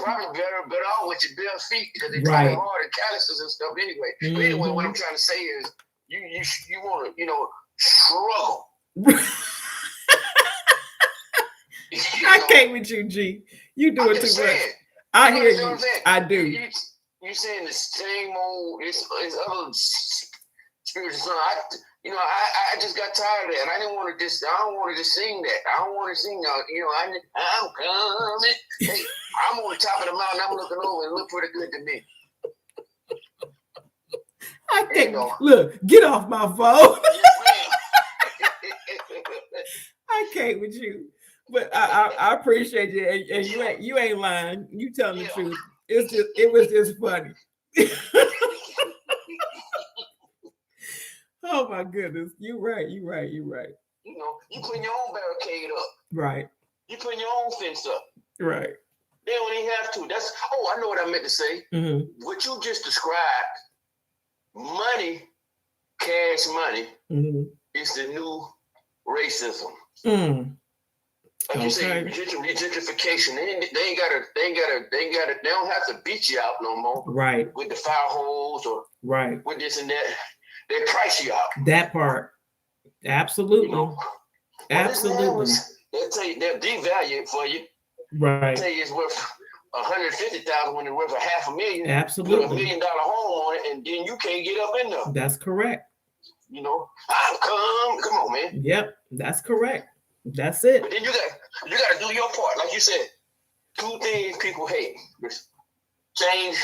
probably better off with your bare feet because they're kind of hard and calluses and stuff anyway. But anyway, what I'm trying to say is you want to, struggle. I can't with you, G. You doing too much. I hear you. I do. You saying the same old, it's other spiritual. I just got tired of that. I don't want to just sing that. I don't want to sing, I'm coming. Hey, I'm on the top of the mountain. I'm looking over and look pretty good to me. I can't. Look, get off my phone. I can't with you. But I appreciate you, and you ain't lying. You telling the truth. It was just funny. Oh my goodness, you're right. You putting your own barricade up. Right. You putting your own fence up. Right. They don't even have to. I know what I meant to say. Mm-hmm. What you just described, money, cash money, mm-hmm. is the new racism. Mm. Like you say, gentrification. They don't have to beat you out no more. Right. With the fire hose or right. With this and that. They price you out. That part. Absolutely. Absolutely. They'll tell you, they'll devalue it for you. Right. They'll tell you it's worth $150,000 when it's worth $500,000. Absolutely. Put $1 million home on it, and then you can't get up in there. That's correct. Come on, man. Yep, that's correct. That's it. But then you got to do your part, like you said. 2 things people hate: change,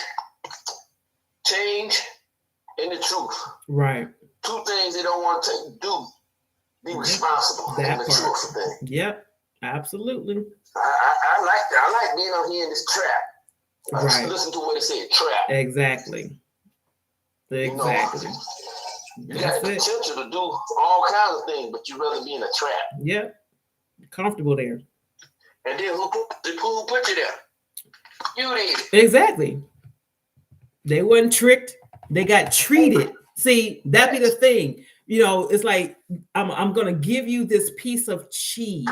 and the truth. Right. 2 things they don't want to do. Be responsible. That the part. Truth thing. Yep. Absolutely. I like being on here in this trap. Right. Listen to what it said. Trap. Exactly. You got the potential to do all kinds of things, but you'd rather be in a trap. Yep. Comfortable there. And then who put you there? You did. Exactly. They weren't tricked. They got treated. See, that be the thing. It's like I'm gonna give you this piece of cheese.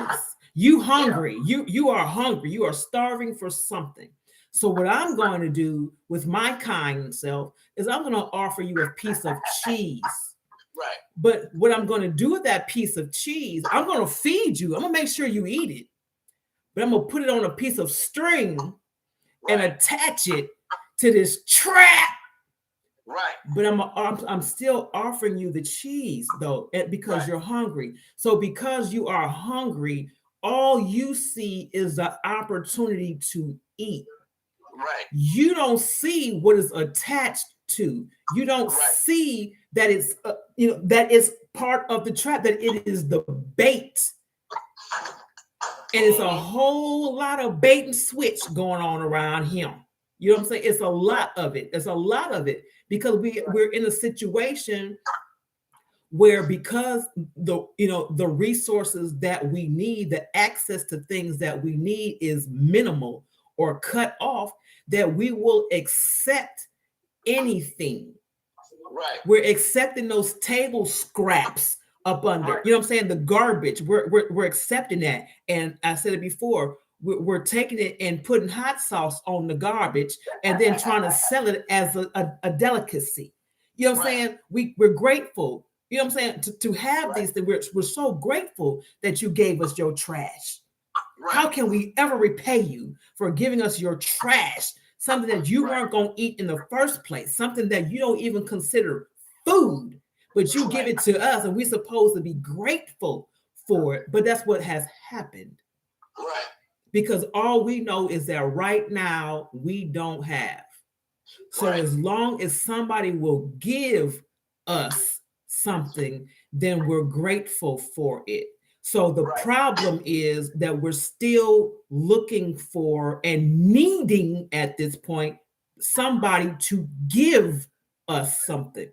You hungry? You are hungry. You are starving for something. So what I'm going to do with my kind self is I'm going to offer you a piece of cheese. Right. But what I'm going to do with that piece of cheese, I'm going to feed you. I'm going to make sure you eat it. But I'm going to put it on a piece of string and attach it to this trap. Right. But I'm still offering you the cheese though, because you're hungry. So because you are hungry, all you see is the opportunity to eat. Right. You don't see what is attached to. You don't see that it's that is part of the trap, that it is the bait. And it's a whole lot of bait and switch going on around him. You know what I'm saying? It's a lot of it. It's a lot of it because we're in a situation where, because the resources that we need, the access to things that we need is minimal or cut off, that we will accept anything. Right. We're accepting those table scraps up under, you know what I'm saying? The garbage, we're accepting that. And I said it before, we're taking it and putting hot sauce on the garbage and then trying to sell it as a delicacy. You know what I'm saying? We're grateful, you know what I'm saying, to have these things. We're so grateful that you gave us your trash. Right. How can we ever repay you for giving us your trash, something that you weren't going to eat in the first place, something that you don't even consider food, but you give it to us and we're supposed to be grateful for it. But that's what has happened. Right. Because all we know is that right now we don't have. So as long as somebody will give us something, then we're grateful for it. So the problem is that we're still looking for and needing at this point somebody to give us something.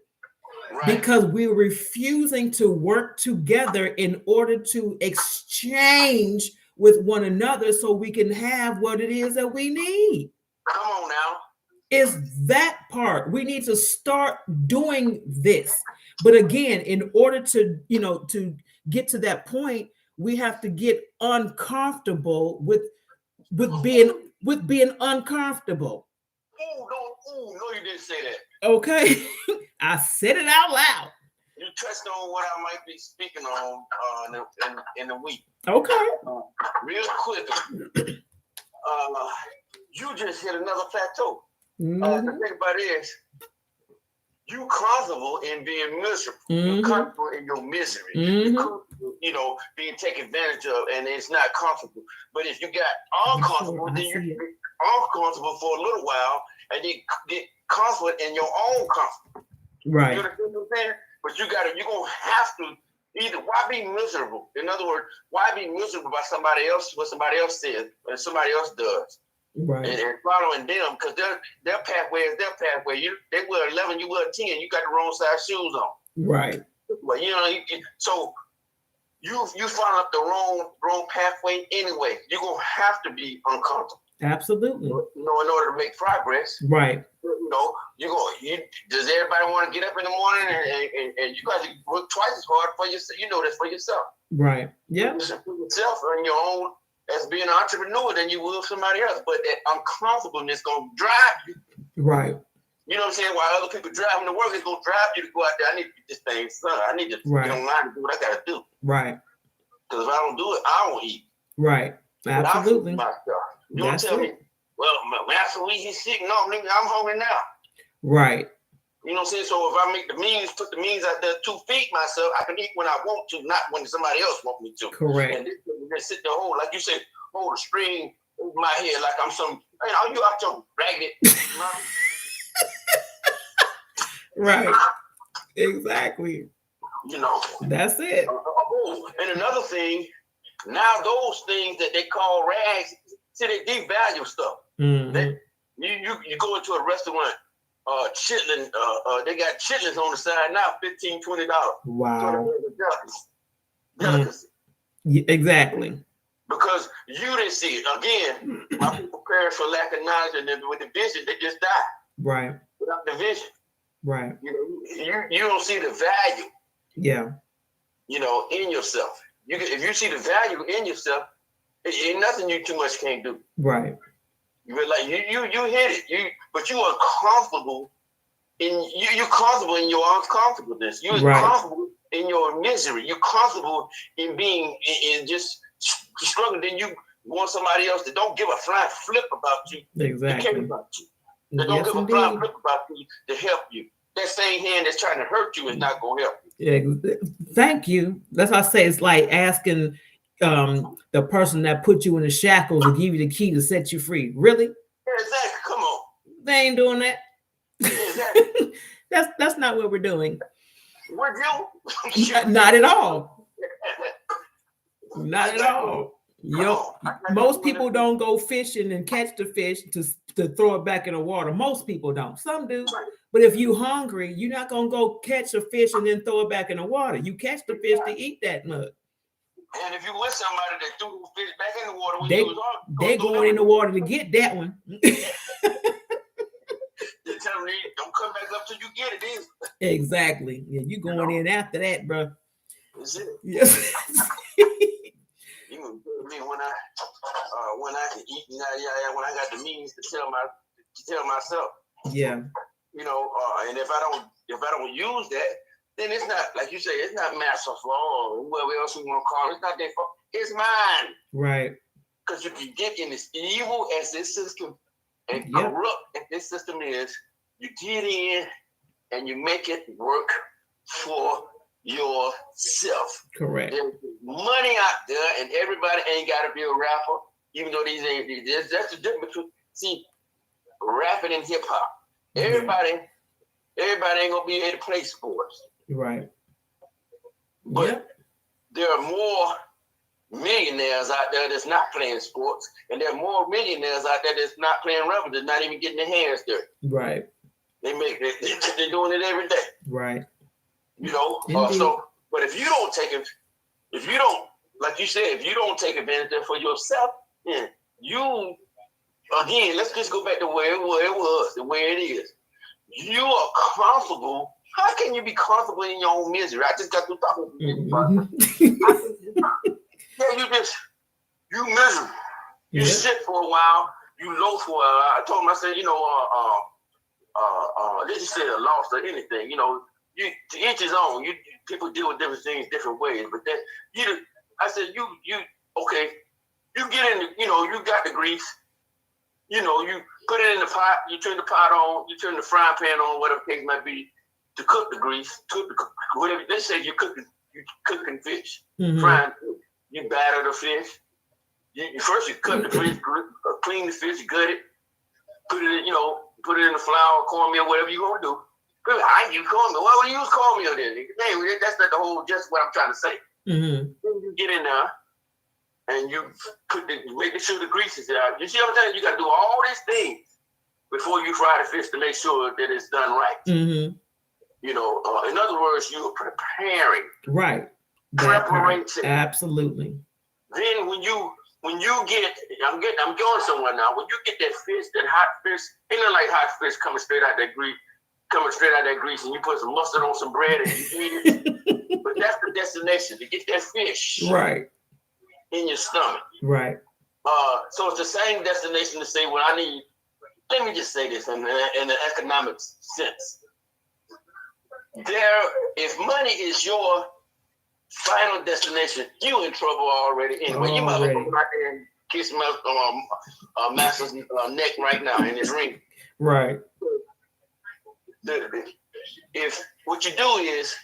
Because we're refusing to work together in order to exchange with one another so we can have what it is that we need. Come on now. It's that part. We need to start doing this. But again, in order to get to that point, we have to get uncomfortable with being uncomfortable. Oh, no, you didn't say that. Okay. I said it out loud. you touched on what I might be speaking on in the week. Okay. Real quick. You just hit another plateau. Mm-hmm. The thing about it is, you comfortable in being miserable. Mm-hmm. You're comfortable in your misery. Mm-hmm. You're being taken advantage of, and it's not comfortable. But if you got uncomfortable, then you get uncomfortable for a little while, and you get comfortable in your own comfort. Right. You understand what I'm saying? But you're gonna have to either, why be miserable? In other words, why be miserable by somebody else, what somebody else says, and somebody else does? Right. And following them, because their pathway is their pathway. They wear 11, you wear 10. You got the wrong size shoes on. Right. Well, so you follow up the wrong pathway anyway. You're gonna have to be uncomfortable. Absolutely. In order to make progress. Right. Does everybody want to get up in the morning and you guys work twice as hard for yourself? You know this for yourself. Right. Yeah. For yourself on your own as being an entrepreneur than you will somebody else. But that uncomfortableness gonna drive you. Right. You know what I'm saying? While other people driving to work, it's gonna drive you to go out there. I need to get this thing, son. I need to get online and do what I gotta do. Right. Because if I don't do it, I won't eat. Right. Absolutely. You don't tell me, well, Master Lee, he's sick. No, nigga, I'm hungry now. Right. You know what I'm saying? So if I make the means, put the means out there to feed myself, I can eat when I want to, not when somebody else wants me to. Correct. And just sit there, like you said, hold a string over my head like I'm some, are you out there ragged? Right. Exactly. That's it. And another thing, now those things that they call rags, see, they devalue stuff. Mm-hmm. You go into a restaurant, chitlin, they got chitlins on the side now, $15, $20. Wow. Delicacy. Yeah, exactly. Because you didn't see it. Again, my people perish for lack of knowledge, and with the vision, they just die. Right. Without the vision. Right. You don't see the value. Yeah. In yourself. If you see the value in yourself, ain't nothing you too much can't do. Right. You hit it. But you are comfortable you're comfortable in your uncomfortableness. You're comfortable in your misery. You're comfortable in being in just struggling. Then you want somebody else that don't give a flying flip about you. Exactly. They care about you. They don't give a flying flip about you to help you. That same hand that's trying to hurt you is not going to help you. Yeah, thank you. That's why I say it's like asking the person that put you in the shackles to give you the key to set you free. Really? Yeah, exactly. Come on. They ain't doing that. Exactly. that's not what we're doing. Would you? Not at all. Not at all. Most people don't go fishing and catch the fish to throw it back in the water. Most people don't. Some do. But if you're hungry, you're not going to go catch a fish and then throw it back in the water. You catch the fish to eat that mug. And if you with somebody that threw the fish back in the water when they, you was hungry, they going in the water to get that one. They tell me, don't come back up till you get it in. Exactly. Yeah, you going in after that, bro. Is it? Yes. You gonna tell me when I can eat, when I got the means to tell myself. Yeah. And if I don't use that, then it's not, like you say, it's not master's fault or whoever else you want to call it. It's not their fault. It's mine. Right. Because you can get in this evil as this system and corrupt as this system is, you get in and you make it work for yourself. Correct. There's money out there, and everybody ain't got to be a rapper, even though these ain't. That's the difference between, see, rapping and hip hop. Everybody ain't gonna be able to play sports. Right. But there are more millionaires out there that's not playing sports, and there are more millionaires out there that's not playing rubber, that's not even getting their hands dirty. Right. They're doing it every day. Right. But if you don't like you said, if you don't take advantage of it for yourself, then again, let's just go back to where it was, the way it is. You are comfortable. How can you be comfortable in your own misery? I just got through talking to you. You miserable. You sit for a while, you low for a while. I told him, I said, let's just say a loss or anything, to each his own. People deal with different things different ways. But then I said you okay. You get in the, you got the grease. You put it in the pot. You turn the pot on. You turn the frying pan on, whatever the case might be, to cook the grease. Whatever they say, you cooking fish, frying. You batter the fish. First you cut the fish, clean the fish, gut it, put it in the flour, cornmeal, whatever you gonna do. I use cornmeal. Why would you use cornmeal then? Hey, that's not the whole. Just what I'm trying to say. Then you get in there. And you make sure the grease is out. You see what I'm saying? You got to do all these things before you fry the fish to make sure that it's done right. In other words, you're preparing. Right. Preparation. Absolutely. Then when you get, I'm going somewhere now. When you get that fish, that hot fish, ain't nothing like hot fish coming straight out that grease, and you put some mustard on some bread and you eat it. But that's the destination, to get that fish. Right. In your stomach. Right. So it's the same destination to say what I need. Let me just say this in the economic sense. If money is your final destination, you in trouble already. Anyway, you might as well go out there and kiss my master's neck right now in his ring. Right. If what you do is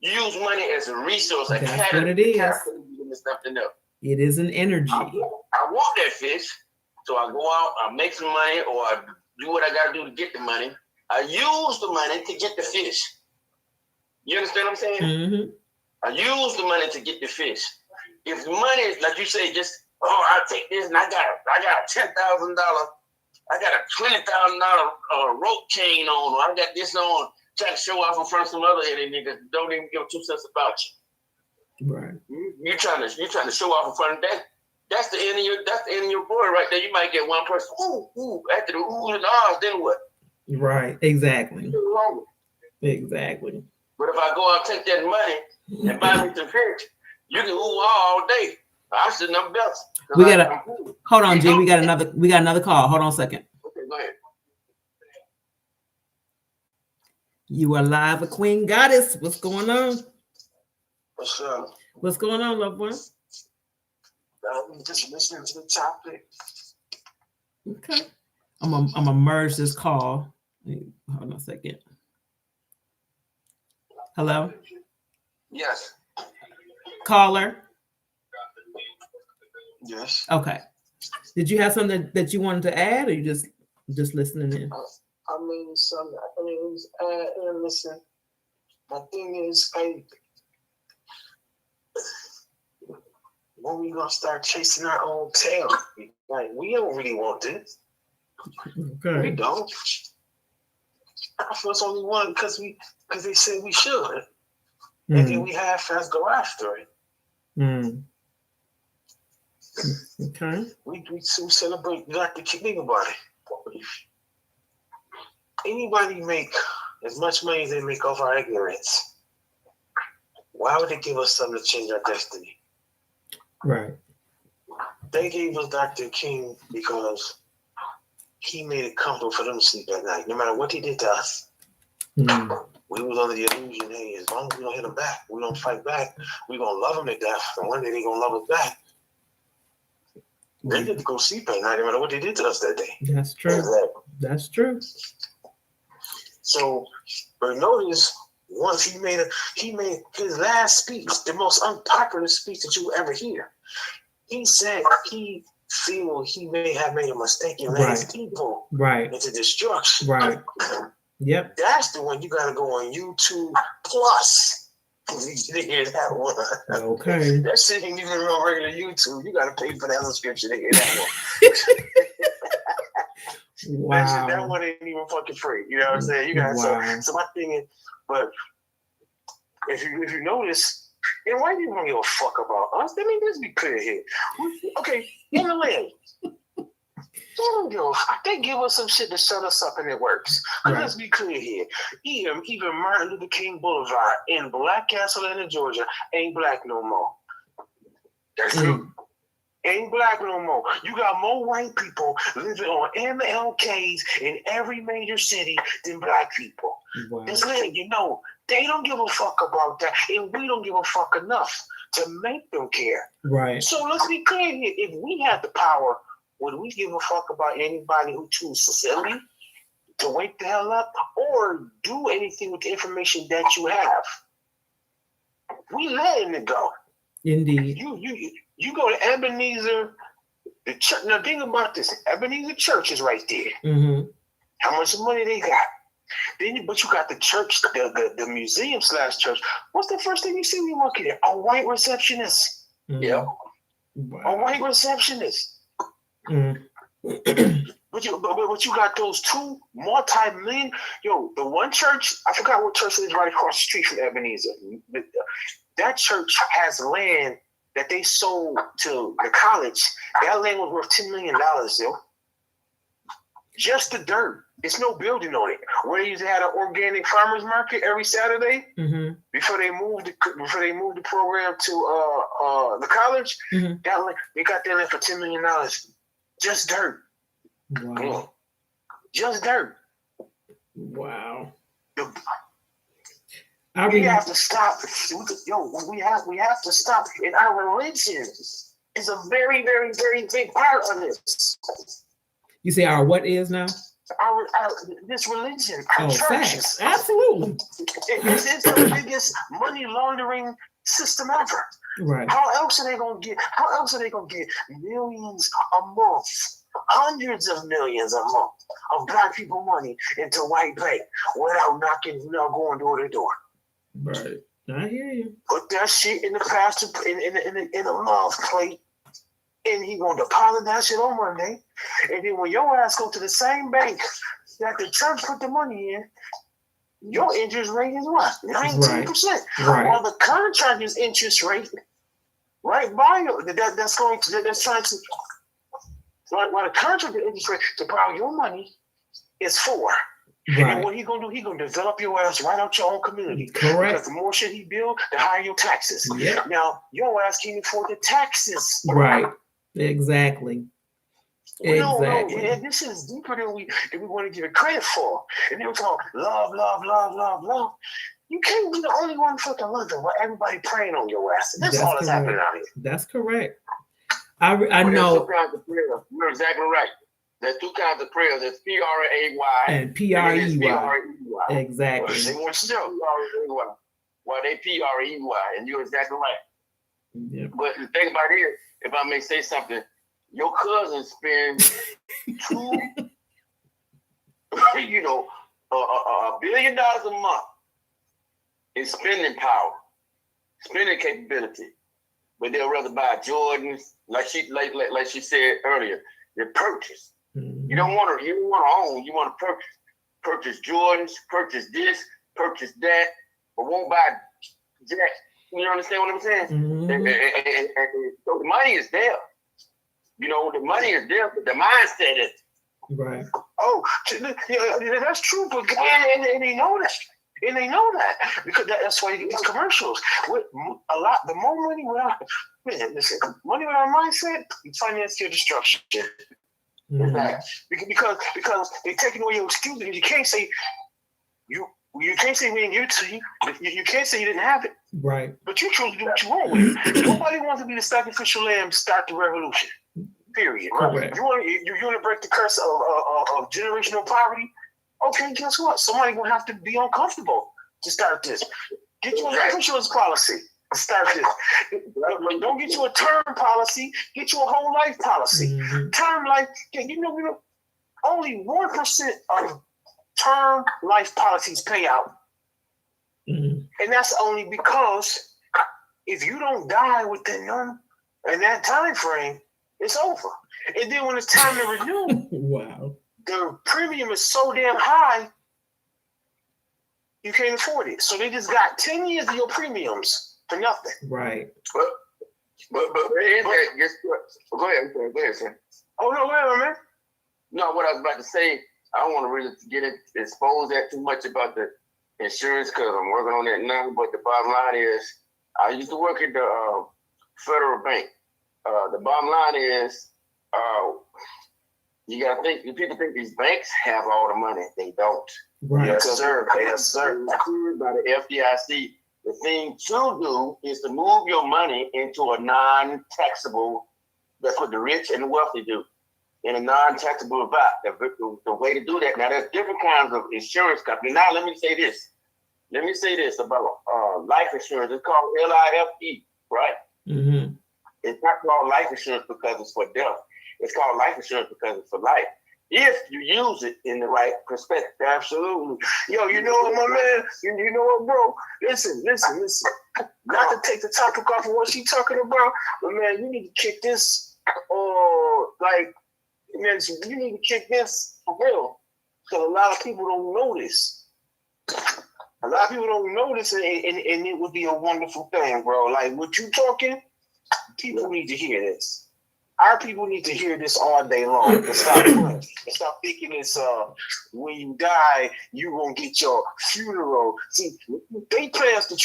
you use money as a resource, that's what it is. Something else. It is an energy. I want that fish, so I go out, I make some money, or I do what I got to do to get the money. I use the money to get the fish. You understand what I'm saying? I use the money to get the fish. If the money is, like you say, just, I'll take this, and I got $10,000, I got a $20,000 rope chain on, or I got this on, trying to show off in front of some other idiot niggas don't even give 2 cents about you. Right. You're trying to show off in front of that. That's the end of your board right there. You might get one person. Ooh. After the ooh and ahs, then what? Right. Exactly. Exactly. But if I go out and take that money and buy me some fish, you can ooh all day. I should know better. Hold on, G. We got another call. Hold on a second. Okay, go ahead. You are live with Queen Goddess. What's going on? What's up? What's going on, loved one? I'm just listening to the topic. Okay. I'm gonna merge this call. Hold on a second. Hello? Yes. Caller? Yes. Okay. Did you have something that you wanted to add, or you just listening in? Listen. My thing is, when we gonna start chasing our own tail? Like, we don't really want this. Okay. We don't. I feel it's only one because they said we should, and then we half-ass go after it. Okay. We celebrate. You have to think about it. Anybody make as much money as they make off our ignorance, why would they give us something to change our destiny? Right. They gave us Dr. King because he made it comfortable for them to sleep at night. No matter what they did to us, we was under the illusion, hey, as long as we don't hit them back, we don't fight back, we gonna love them to death, and one day they gonna love us back. They get to go sleep at night no matter what they did to us that day. That's true. Exactly. That's true. So, but notice once he made his last speech, the most unpopular speech that you will ever hear. He said he feel he may have made a mistake and led his people into destruction. Right. Yep. That's the one you gotta go on YouTube Plus. You hear that one. Okay. That shit ain't even on regular YouTube. You gotta pay for that subscription to hear that one. Wow. That one ain't even fucking free. You know what I'm saying? You got so my thing is, but if you notice, and why do you want to give a fuck about us? I mean, let's be clear here. Okay, in the land, they give us some shit to shut us up and it works. Right. Let's be clear here. Even Martin Luther King Boulevard in Black Castle, Atlanta, Georgia, ain't black no more. That's true. Ain't black no more. You got more white people living on MLKs in every major city than black people. Wow. Just letting you know, They don't give a fuck about that, and we don't give a fuck enough to make them care. Right. So let's be clear here. If we had the power, would we give a fuck about anybody who chooses silly to wake the hell up or do anything with the information that you have? We letting it go. Indeed. You go to Ebenezer, the church. Now think about this. Ebenezer Church is right there. Mm-hmm. How much money they got? But you got the church, the museum / church. What's the first thing you see when you walk in there? A white receptionist. Mm-hmm. Yeah. Wow. A white receptionist. Mm. But you got those two multi-million. Yo, the one church, I forgot what church it is right across the street from Ebenezer. That church has land that they sold to the college. That land was worth $10 million, yo. Just the dirt. It's no building on it. Where they used to have an organic farmers market every Saturday, mm-hmm. before they moved the program to the college, mm-hmm. that land, they got that land for $10 million. Just dirt. Wow. Just dirt. Wow. We have to stop. Yo, we have to stop. And our religion is a very, very, very big part of this. You say our what is now? Our this religion, our churches. Facts. Absolutely. It's the biggest money laundering system ever. Right. How else are they gonna get millions a month, hundreds of millions a month of black people money into white bank without going door to door? Right. I hear you. Put that shit in the pastor in a love plate, and he gonna deposit that shit on Monday. And then when your ass go to the same bank that the church put the money in, your interest rate is what? 19%. Right. While the contractor's interest rate, right by that's trying to, while the contractor interest rate to borrow your money is 4%. Right. And what he gonna do? He gonna develop your ass right out your own community. Correct. Because the more shit he build, the higher your taxes. Yeah. Now your ass can't afford the taxes. Right. Exactly. Exactly. And this is deeper than we want to give it credit for. And they were talking love, love, love, love, love. You can't be the only one fucking loving while everybody praying on your ass. That's all that's happening out here. That's correct. I know. Two kinds of prayer. You're exactly right. There's two kinds of prayers. There's PRAY and PREY. Exactly. Well, they PREY, and you're exactly right. Yeah. But the thing about it is, if I may say something, your cousin spends $1 billion a month in spending power, spending capability, but they'll rather buy Jordans, like she said earlier. They purchase. Mm-hmm. You don't want to own. You want to purchase Jordans, purchase this, purchase that, but won't buy Jack. You understand what I'm saying? Mm-hmm. And so the money is there. The money is there, but the mindset is right. Oh, that's true, but and they know that. And they know that because that's why you get these commercials. With the more money money without mindset, it's financial destruction. Mm-hmm. Because they're taking away your excuses. You can't say you can't say we didn't give it to you. You can't say you didn't have it. Right. But you chose to do what you want with it. Nobody wants to be the sacrificial lamb to start the revolution. Period. Correct. You want to break the curse of generational poverty? Okay, guess what? Somebody gonna have to be uncomfortable to start this. Get you a life insurance policy to start this. Don't get you a term policy. Get you a whole life policy. Mm-hmm. Term life. Only 1% of term life policies pay out, and that's only because if you don't die within in that time frame, it's over. And then when it's time to renew, wow, the premium is so damn high, you can't afford it. So they just got 10 years of your premiums for nothing. Right. But guess what? Go ahead, sir. Oh no, wait a minute. No, what I was about to say, I don't want to really expose that too much about the insurance because I'm working on that now. But the bottom line is, I used to work at the Federal Bank. The bottom line is, You gotta think. People think these banks have all the money. They don't. Right. Yes, sir. Yes, sir. Approved by the FDIC. The thing to do is to move your money into a non-taxable. That's what the rich and the wealthy do. In a non-taxable account. The way to do that. Now, there's different kinds of insurance companies. Now, let me say this. About life insurance. It's called LIFE, right? Mm-hmm. It's not called life insurance because it's for death. It's called life insurance because it's for life. If you use it in the right perspective. Absolutely. Yo, you know what, my man? You know what, bro? Listen. Not to take the topic off of what she's talking about, but man, you need to kick this, man, you need to kick this for real. Because a lot of people don't know this. A lot of people don't know this, and it would be a wonderful thing, bro. Like, what you talking, people need to hear this. Our people need to hear this all day long. And stop thinking it's when you die, you're gonna get your funeral. See, they plan to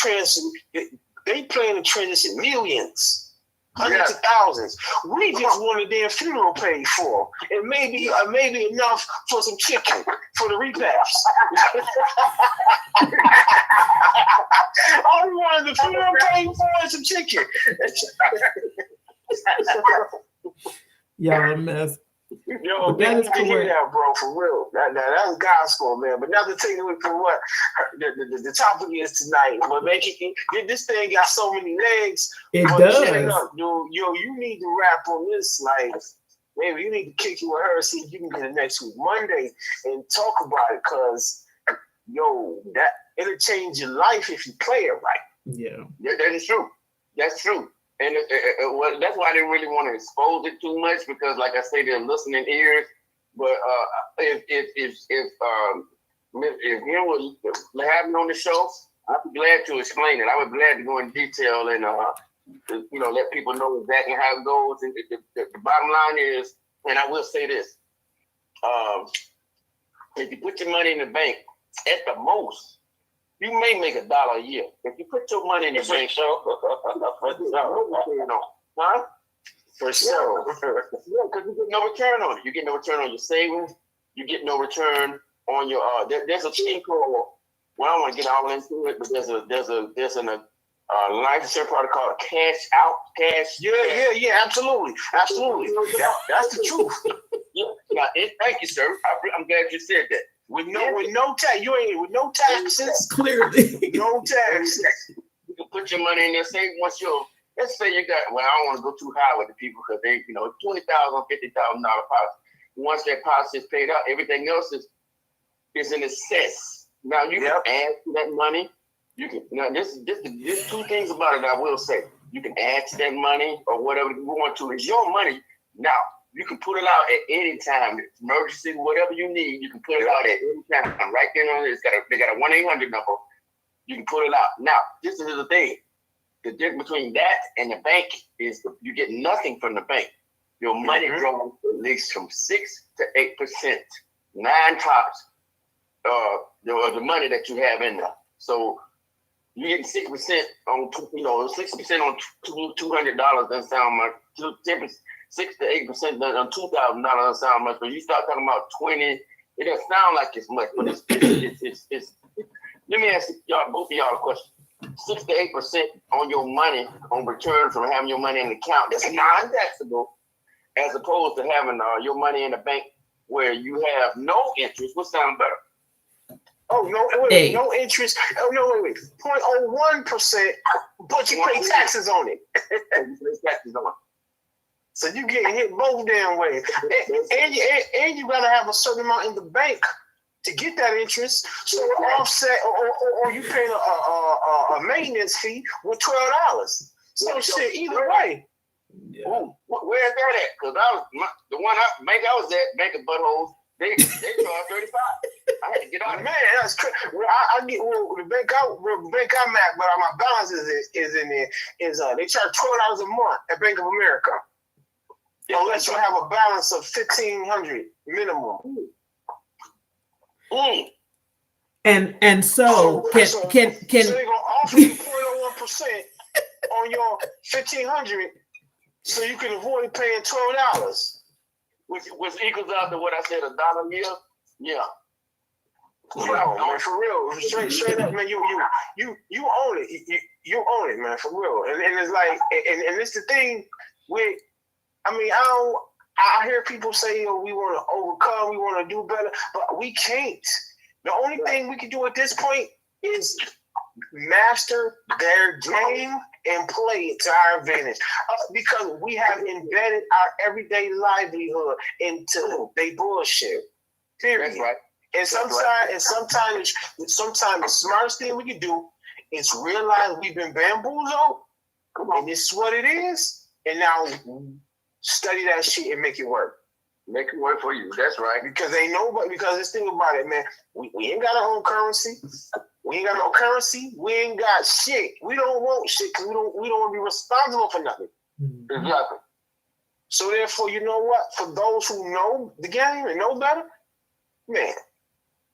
transition millions, hundreds of thousands. We just want a damn funeral paid for, and maybe enough for some chicken for the repast. All we wanted the funeral paid for and some chicken. Y'all a mess. Yo, man, you can hear that, bro, for real. That's gospel, man. But not to take away from what the topic is tonight. But man, this thing got so many legs. It does. Yo, you need to rap on this. Like, maybe you need to kick you with her and see if you can get it next week, Monday, and talk about it. Cause that it'll change your life if you play it right. Yeah, that is true. That's true. And that's why I didn't really want to expose it too much because, like I say, they're listening ears. But if you would have me on the show, I'd be glad to explain it. I would be glad to go in detail and let people know exactly how it goes. And the bottom line is, and I will say this: if you put your money in the bank, at the most, you may make $1 a year. If you put your money in the bank, for sure. Yeah, because you get no return on it. You get no return on your savings. You get no return on your. There's a thing called. Well, I don't want to get all into it, but there's a life insurance product called a cash out. Yeah, absolutely. That's the truth. Yeah. Thank you, sir. I'm glad you said that. With no taxes. Clearly. No taxes. You can put your money in there. Say let's say you got. Well, I don't want to go too high with the people because they, $20,000, $50,000 policy. Once that policy is paid out, everything else is in excess. Now you can add to that money. You can. Now there's 2 things about it I will say. You can add to that money or whatever you want to. It's your money now. You can put it out at any time. Emergency, whatever you need, you can put it out at any time. Right there on it, they got a 1-800 number. You can put it out. Now, this is the thing. The difference between that and the bank is you get nothing from the bank. Your money grows at least from 6 to 8%, 9 tops. The money that you have in there. So you get 6% on 6% on $200 doesn't sound much. 6 to 8% on $2,000 doesn't sound much, but you start talking about 20, it doesn't sound like it's much, but it's let me ask y'all, both of y'all a question. 6 to 8% on your money on return from having your money in the account that's non-taxable, as opposed to having your money in the bank where you have no interest. What sounds better? Oh, no interest. Oh, no, wait. 0.01%, but you pay taxes on it. So you get hit both damn ways. And you gotta have a certain amount in the bank to get that interest. So offset or you pay a maintenance fee with $12. So shit, either way. Yeah. Ooh, where's that at? Because the bank I was at, Bank of Buttholes, they charge 35. I had to get out of Man, that's crazy. I get the bank I'm at, but my balance is in there. They charge $12 a month at Bank of America. Unless you have a balance of $1,500 minimum. And so can so they're gonna offer you 0.01% on your $1,500, so you can avoid paying $12. which equals out to what I said, $1 a year. Yeah. No, man, for real. Straight up, man, you own it. You own it, man, for real. And it's like, and it's the thing with, I hear people say, we want to overcome, we want to do better, but we can't. The only thing we can do at this point is master their game and play it to our advantage, because we have embedded our everyday livelihood into they bullshit. Period. That's right. And sometimes the smartest thing we can do is realize we've been bamboozled, and this is what it is, and now study that shit and make it work. Make it work for you. That's right. Because ain't nobody. Because this thing about it, man, we ain't got our own currency. We ain't got no currency. We ain't got shit. We don't want shit because we don't want to be responsible for nothing. Exactly. So therefore, you know what? For those who know the game and know better, man,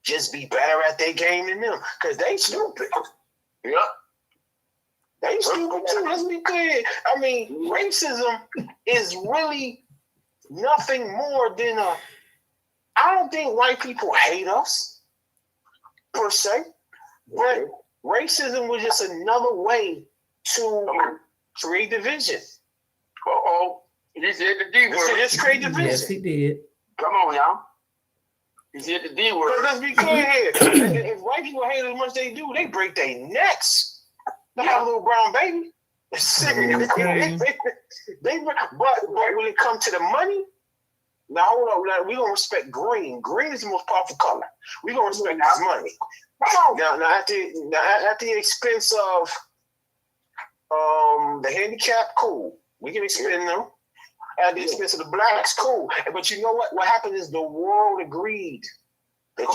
just be better at their game than them, because they stupid. Yep. They stupid too. Let's be clear. I mean, racism is really nothing more than I don't think white people hate us per se, but racism was just another way to create division. He said the D word. Just create division. Yes, he did. Come on, y'all. He said the D word. Let's be clear here. If white people hate as much as they do, they break their necks. They have a little brown baby. Okay. But when it comes to the money, now hold on, we're gonna respect green. Green is the most powerful color. We're gonna respect this money. Now at the expense of the handicap, cool. We can expend them. At the expense of the blacks, cool. But you know what? What happened is the world agreed that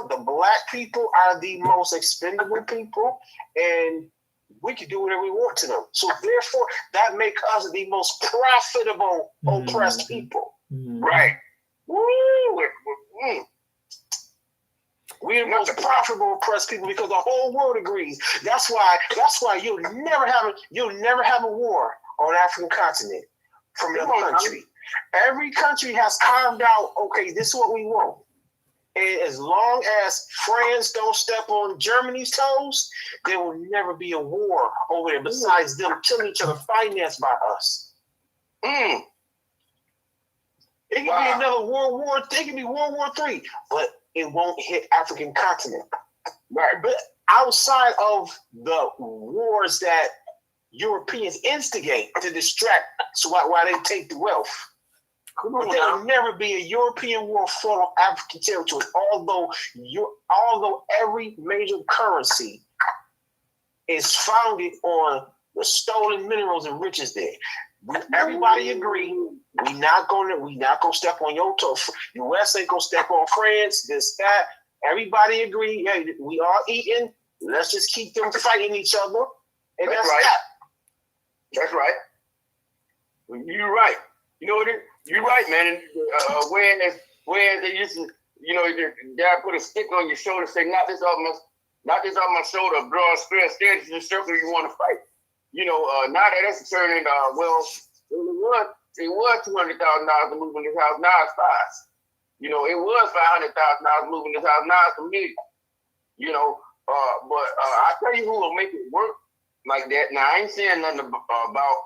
the black people are the most expendable people, and we can do whatever we want to them. So therefore, that makes us the most profitable oppressed people. Right. We're the most profitable oppressed people because the whole world agrees. That's why you'll never have a war on the African continent from another country. Every country has carved out, okay, this is what we want. And as long as France don't step on Germany's toes, there will never be a war over there besides them killing each other financed by us. It could be another World War. It could be World War III, but it won't hit African continent. Right. But outside of the wars that Europeans instigate to distract, so why they take the wealth. But there will never be a European war fought on African territory, although every major currency is founded on the stolen minerals and riches there. Everybody agree we not gonna step on your toes. US ain't gonna step on France, this, that. Everybody agree, hey, we all eating. Let's just keep them fighting each other. And that's right. that. That's right. You're right. You know what? You're right, man. Whereas they used to, the guy put a stick on your shoulder, say, knock this off my shoulder, draw a square, stare into the circle you want to fight. Now that's turning, it was $200,000 to move in this house. Now it's $5. It was $500,000 moving this house. Now it's $1 million. But I tell you who will make it work like that. Now I ain't saying nothing about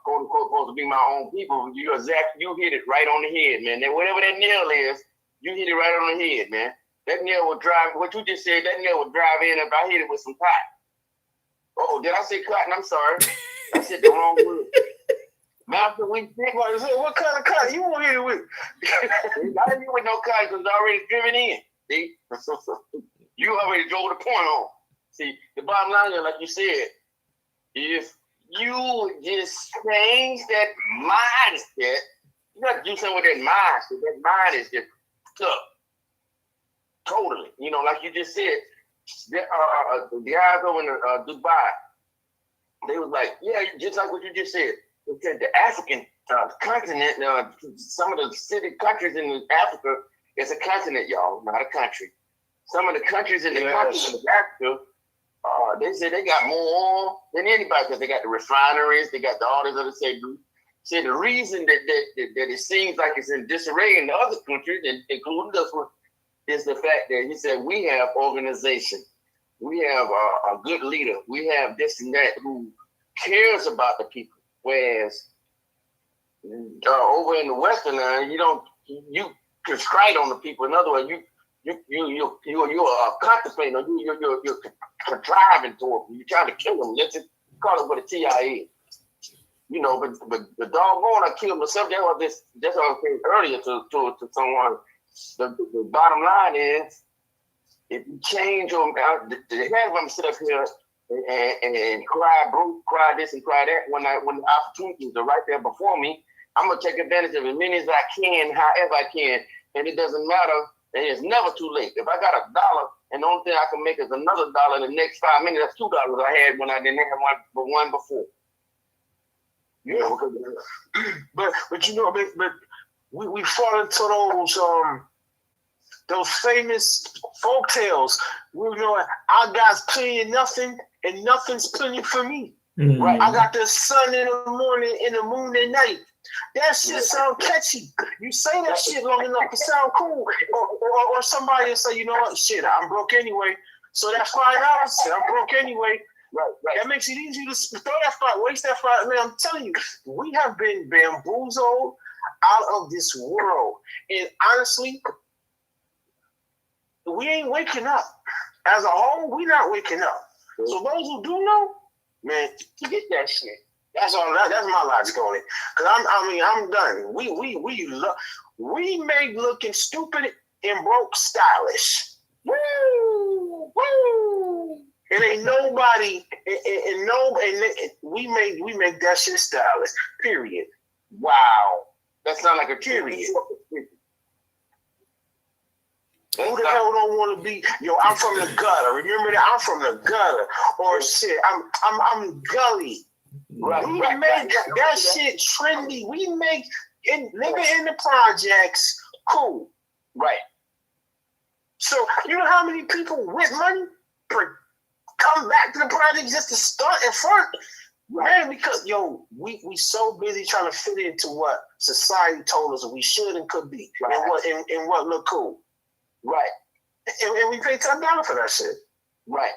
quote unquote supposed to be my own people. You hit it right on the head, man. And whatever that nail is, you hit it right on the head, man. That nail will drive. What you just said, that nail will drive in if I hit it with some cotton. Oh, did I say cotton? I'm sorry. I said the wrong word. After we think, what kind of cotton you want to hit it with? I didn't hit with no cotton because it's already driven in. See, you already drove the point home. See, the bottom line is, like you said, if you just change that mindset, you got to do something with that mindset. That mind is just stuck. Totally. Like you just said, the guys over in Dubai, they was like, yeah, just like what you just said. They said the African continent, some of the city countries in Africa, it's a continent, y'all, not a country. Some of the countries in the countries of Africa, they say they got more than anybody because they got the refineries, they got all this other say. See, the reason that it seems like it's in disarray in the other countries, including this one, is the fact that he said we have organization, we have a good leader, we have this and that who cares about the people. Whereas over in the Western line, you constride on the people. In other words, you're contemplating, or you're contriving toward them. You're trying to kill them. Let's just call it what a TI is. But the doggone, I killed myself. That's what I was saying earlier to someone. The bottom line is, if you change your, they have them sit up here and cry this and cry that when the opportunities are right there before me. I'm gonna take advantage of as many as I can, however I can, and it doesn't matter. And it's never too late. If I got $1 and the only thing I can make is another $1 in the next 5 minutes, that's $2 I had when I didn't have one before. But we fall into those famous folk tales. I got plenty of nothing, and nothing's plenty for me. Mm. Right? I got the sun in the morning and the moon at night. That shit sound catchy. You say that shit long enough, it sound cool. Or somebody will say, you know what, shit, I'm broke anyway. So that $5, I'm broke anyway. Right. That makes it easy to throw that $5, waste that $5. Man, I'm telling you, we have been bamboozled out of this world. And honestly, we ain't waking up. As a whole, we not waking up. So those who do know, man, forget that shit. That's all. That's my logic on it. Cause I'm done. We make looking stupid and broke stylish. Woo, woo. It ain't nobody. We make that shit stylish. Period. Wow. That sounds like a period. Who the hell don't want to be? Yo, I'm from the gutter. Remember that? I'm from the gutter. Or shit, I'm gully. Right. We make that shit trendy. We make living in the projects cool. Right. So you know how many people with money come back to the project just to start in front? Man, because we so busy trying to fit into what society told us we should and could be, right. and what look cool. Right. And we pay $10 for that shit. Right.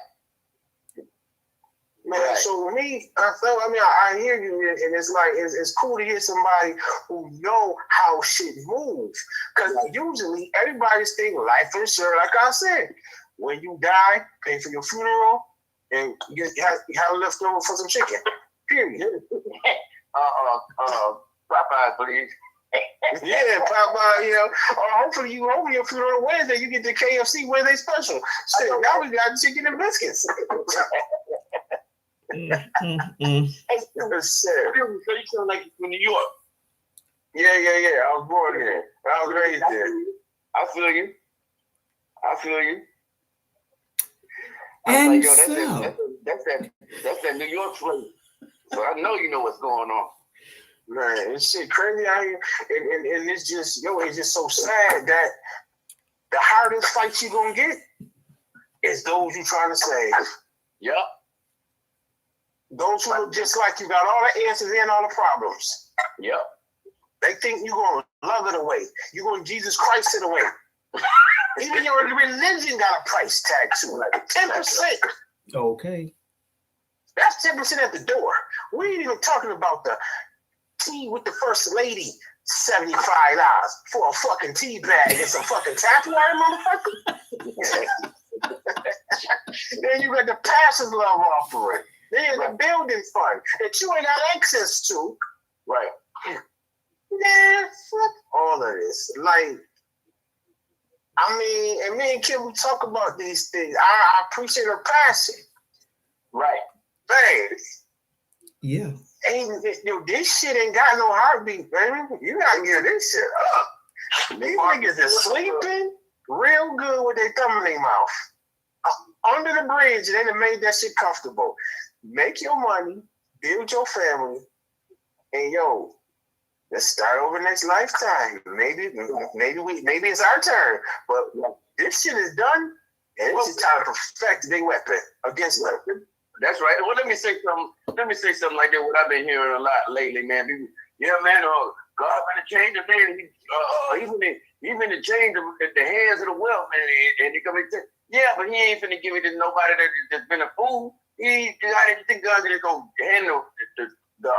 Man, right. So me, I hear you, and it's like it's cool to hear somebody who know how shit moves. Because usually everybody's thinking life insurance, like I said, when you die, pay for your funeral, and you have left over for some chicken. Period. Popeye, please. Yeah, Popeye, hopefully your funeral Wednesday, you get the KFC Wednesday special. So now we got chicken and biscuits. So you sound like you're from New York. Yeah. I was born here. I was raised there. I feel you. And that's that New York flavor. So I know you know what's going on. Man, this shit crazy out here. And it's just, it's just so sad that the hardest fight you gonna get is those you trying to save. Yep. Those who look just like you, got all the answers and all the problems. Yep. They think you're going to love it away. You're going to Jesus Christ it away. Even your religion got a price tag to it, like 10%. Okay. That's 10% at the door. We ain't even talking about the tea with the first lady, $75 for a fucking tea bag and some fucking Tupperware, motherfucker. Then you got the passive love offering. Then the building fund that you ain't got access to. Right. Man, fuck all of this. Like, and me and Kim, we talk about these things. I appreciate her passion. Right. Thanks. Yeah. This shit ain't got no heartbeat, man. You gotta get this shit up. These niggas is sleeping real good with their thumb in their mouth. Under the bridge, and they done made that shit comfortable. Make your money, build your family, and let's start over next lifetime. Maybe it's our turn. But this shit is done, and it's time to perfect their weapon against them. That's right. Well, let me say something like that. What I've been hearing a lot lately, man. Yeah, man. God gonna change the man. He's gonna change the hands of the wealth, man. And he gonna say, yeah, but he ain't finna give it to nobody that's been a fool. I didn't think God's gonna handle the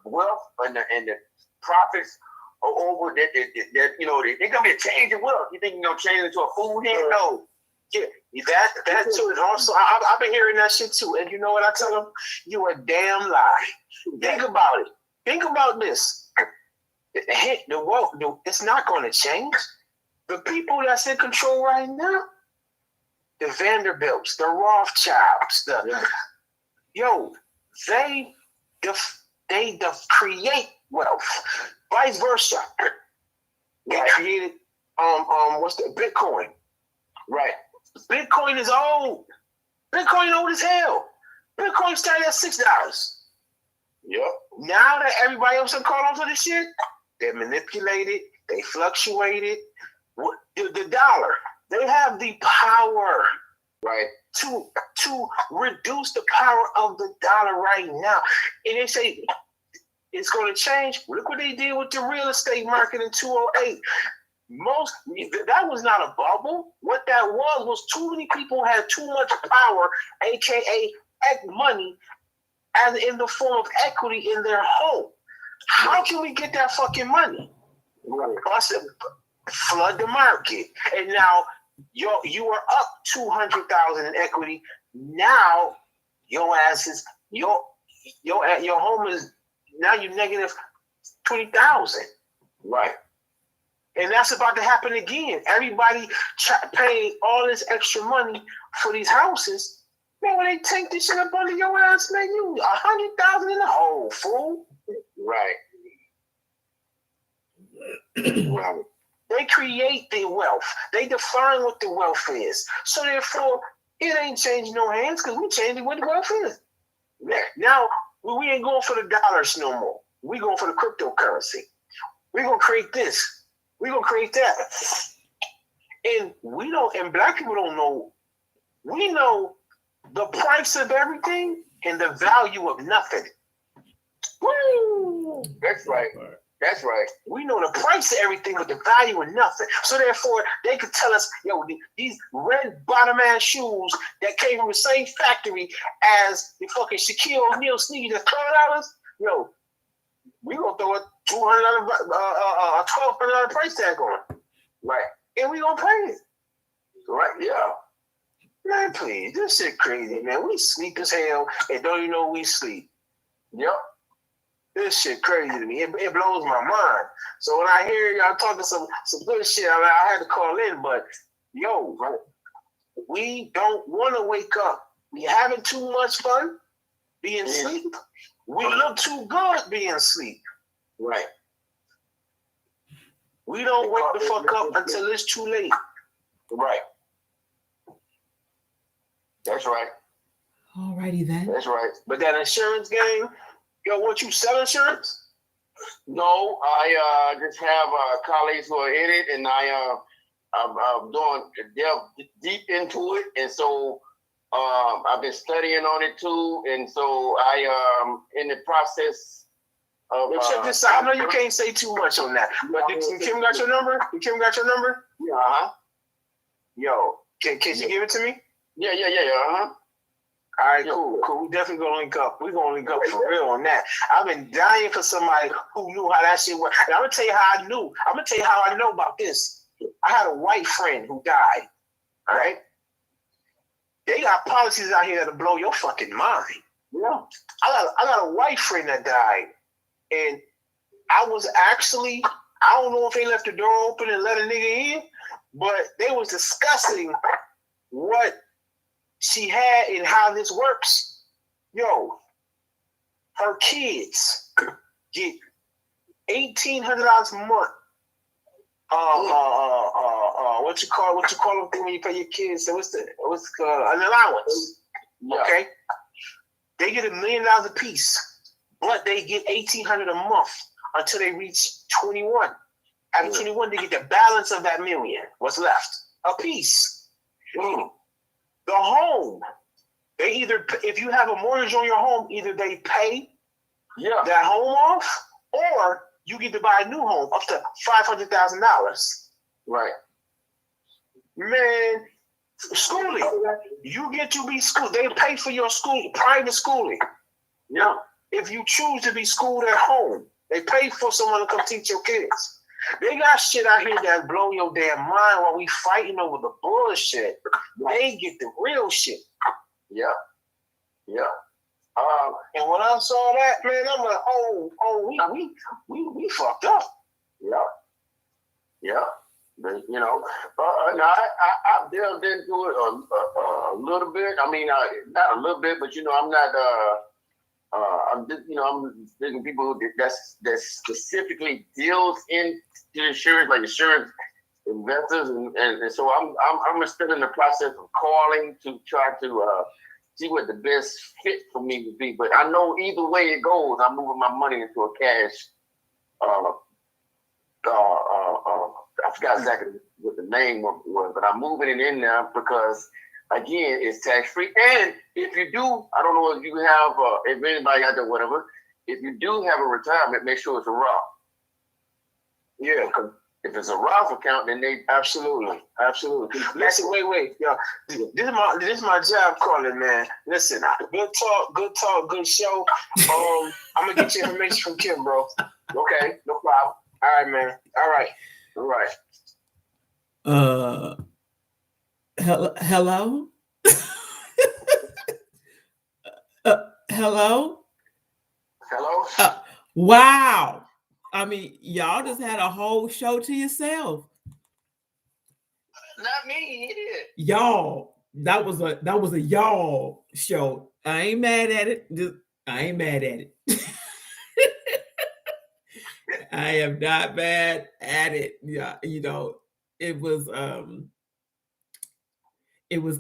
wealth and the profits over that they're gonna be a change in wealth. You think you're gonna change it to a fool here? No. Yeah, that too. And also, I've been hearing that shit too. And you know what I tell them? You a damn lie. Think about it. Think about this. The wealth, it's not going to change. The people that's in control right now, the Vanderbilts, the Rothschilds, they create wealth. Vice versa. They created what's the Bitcoin? Right. Bitcoin is old. Bitcoin old as hell. Bitcoin started at $6. Yep. Now that everybody else has caught on to this shit, they manipulated, they fluctuated. The dollar, they have the power, right, to reduce the power of the dollar right now. And they say it's going to change. Look what they did with the real estate market in 2008. That was not a bubble. What that was too many people had too much power, aka money, as in the form of equity in their home. How can we get that fucking money? Flood the market, and now you are up 200,000 in equity. Now your ass is your home is now you negative 20,000. Right. And that's about to happen again. Everybody paying all this extra money for these houses. Man, when they take this shit up under your ass, man, you 100,000 in the hole, fool. Right. Right. They create the wealth. They define what the wealth is. So therefore, it ain't changing no hands because we changing what the wealth is. Now, we ain't going for the dollars no more. We going for the cryptocurrency. We're going to create this. We're going to create that. And and black people don't know, we know the price of everything and the value of nothing. Woo! That's right. That's right. We know the price of everything with the value of nothing. So therefore, they could tell us, these red bottom ass shoes that came from the same factory as the fucking Shaquille O'Neal sneakers that's $12. We gonna throw a $200, $1,200 price tag on it. Right. And we gonna pay it. Right, yeah. Man, please, this shit crazy, man. We sleep as hell and don't even know we sleep. Yep. This shit crazy to me. It blows my mind. So when I hear y'all talking some good shit, I had to call in, but we don't want to wake up. We having too much fun being asleep. We look too good being asleep. Right. We don't wake the fuck up until it's too late. Right. That's right. Alrighty then. That's right. But that insurance game, won't you sell insurance? No, I just have colleagues who are in it, and I'm delve deep into it, and so I've been studying on it too, and so I in the process of. Check this out. I know you can't say too much on that, but Kim got your number. Kim got your number. Yeah. Uh-huh. Yo, can you give it to me? Yeah. Uh-huh. All right, cool. We definitely gonna link up. We're gonna link up for real on that. I've been dying for somebody who knew how that shit worked. And I'm gonna tell you how I knew. I'm gonna tell you how I know about this. I had a white friend who died. All right. They got policies out here that'll blow your fucking mind. Yeah. I got a white friend that died, and I was actually, I don't know if they left the door open and let a nigga in, but they was discussing what she had and how this works. Her kids get $1,800 a month. What you call them thing when you pay your kids? So what's an allowance? Yeah. Okay. They get $1 million a piece, but they get $1,800 a month until they reach 21. After 21, they get the balance of that $1 million. What's left? A piece. The home, they either, if you have a mortgage on your home, either they pay that home off, or you get to buy a new home up to $500,000. Right. Man, schooling. You get to be schooled. They pay for your school, private schooling. Yeah. If you choose to be schooled at home, they pay for someone to come teach your kids. They got shit out here that blow your damn mind while we fighting over the bullshit. They get the real shit. Yeah. Yeah. And when I saw that, man, I'm like, oh, we fucked up. Yeah. Yeah. But, you know, I've delved into it a little bit. I mean, not a little bit, but you know, I'm not. I'm just, you know, I'm thinking people that specifically deals in insurance, like insurance investors, and so I'm still in the process of calling to try to see what the best fit for me would be. But I know either way it goes, I'm moving my money into a cash. I forgot exactly what the name was, but I'm moving it in there because, again, it's tax free. And if you do, I don't know if you have, if anybody out there, whatever, if you do have a retirement, make sure it's a Roth. Yeah, because if it's a Roth account, then they absolutely. Listen, wait, y'all. This is my job calling, man. Listen, good talk, good show. I'm gonna get your information from Kim, bro. Okay, no problem. All right, man. All right. Hello? Hello? Hello? Wow. I mean, y'all just had a whole show to yourself. Not me, he did. Y'all, that was a y'all show. I ain't mad at it. I ain't mad at it. I am not mad at it. Yeah, you know, it was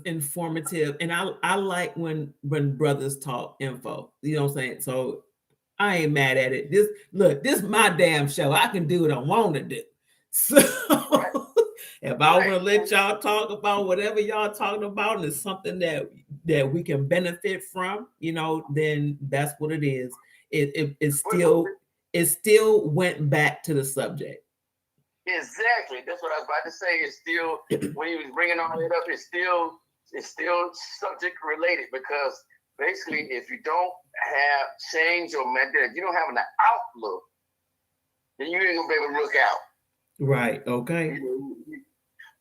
informative, and I like when brothers talk info. You know what I'm saying? So I ain't mad at it. This is my damn show. I can do what I want to do. So if I want to let y'all talk about whatever y'all talking about, and it's something that we can benefit from, you know, then that's what it is. It still went back to the subject. Exactly. That's what I was about to say. It's still, when he was bringing all that up, it's still subject related, because basically, if you don't have change or method, if you don't have an outlook, then you ain't gonna be able to look out. Right. Okay.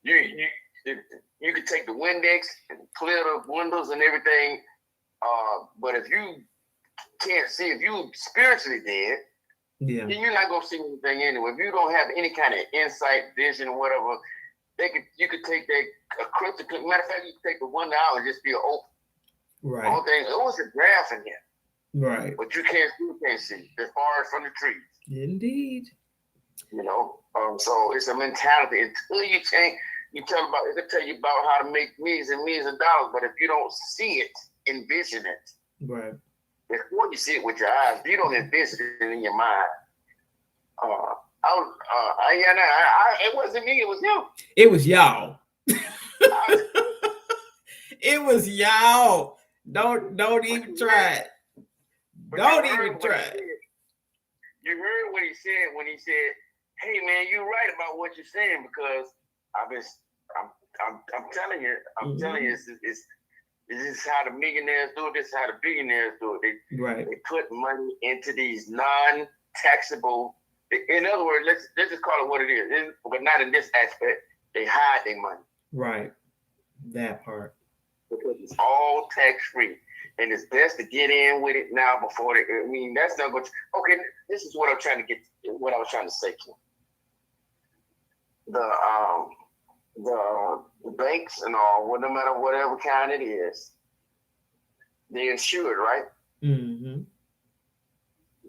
You could take the Windex and clear the windows and everything, but if you can't see, if you spiritually dead, yeah, then you're not gonna see anything anyway. If you don't have any kind of insight, vision, or whatever, you could take that cryptic. Matter of fact, you could take the window out and just be open. Right. All things. It was a graph in here. Right. But you can't see as far as from the trees. Indeed. You know, so it's a mentality. Until you change, it'll tell you about how to make millions and millions of dollars. But if you don't see it, envision it. Right. Before you see it with your eyes, if you don't envision it in your mind. It wasn't me. It was him. It was y'all. It was y'all. Don't even try it. Don't even try it. You heard what he said when he said, "Hey man, you're right about what you're saying, because I'm telling you, this is how the millionaires do it. This is how the billionaires do it. They put money into these non-taxable. In other words, let's just call it what it is. But not in this aspect. They hide their money. Right. That part. Because it's all tax-free. And it's best to get in with it now before that's not going to... Okay, this is what I was trying to say to you. The banks and all, well, no matter whatever kind it is, they're insured, right? Mm-hmm.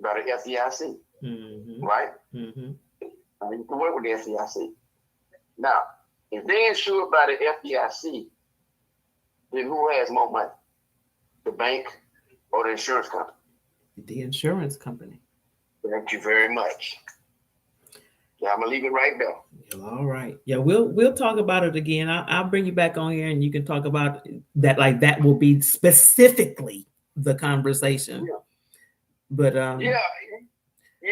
By the FDIC, right? Mm-hmm. You can work with the FDIC. Now, if they're insured by the FDIC, then who has more money? The bank or the insurance company? The insurance company. Thank you very much. Yeah, I'm gonna leave it right there. All right. Yeah, we'll talk about it again. I'll bring you back on here, and you can talk about that. Like, that will be specifically the conversation. But yeah, but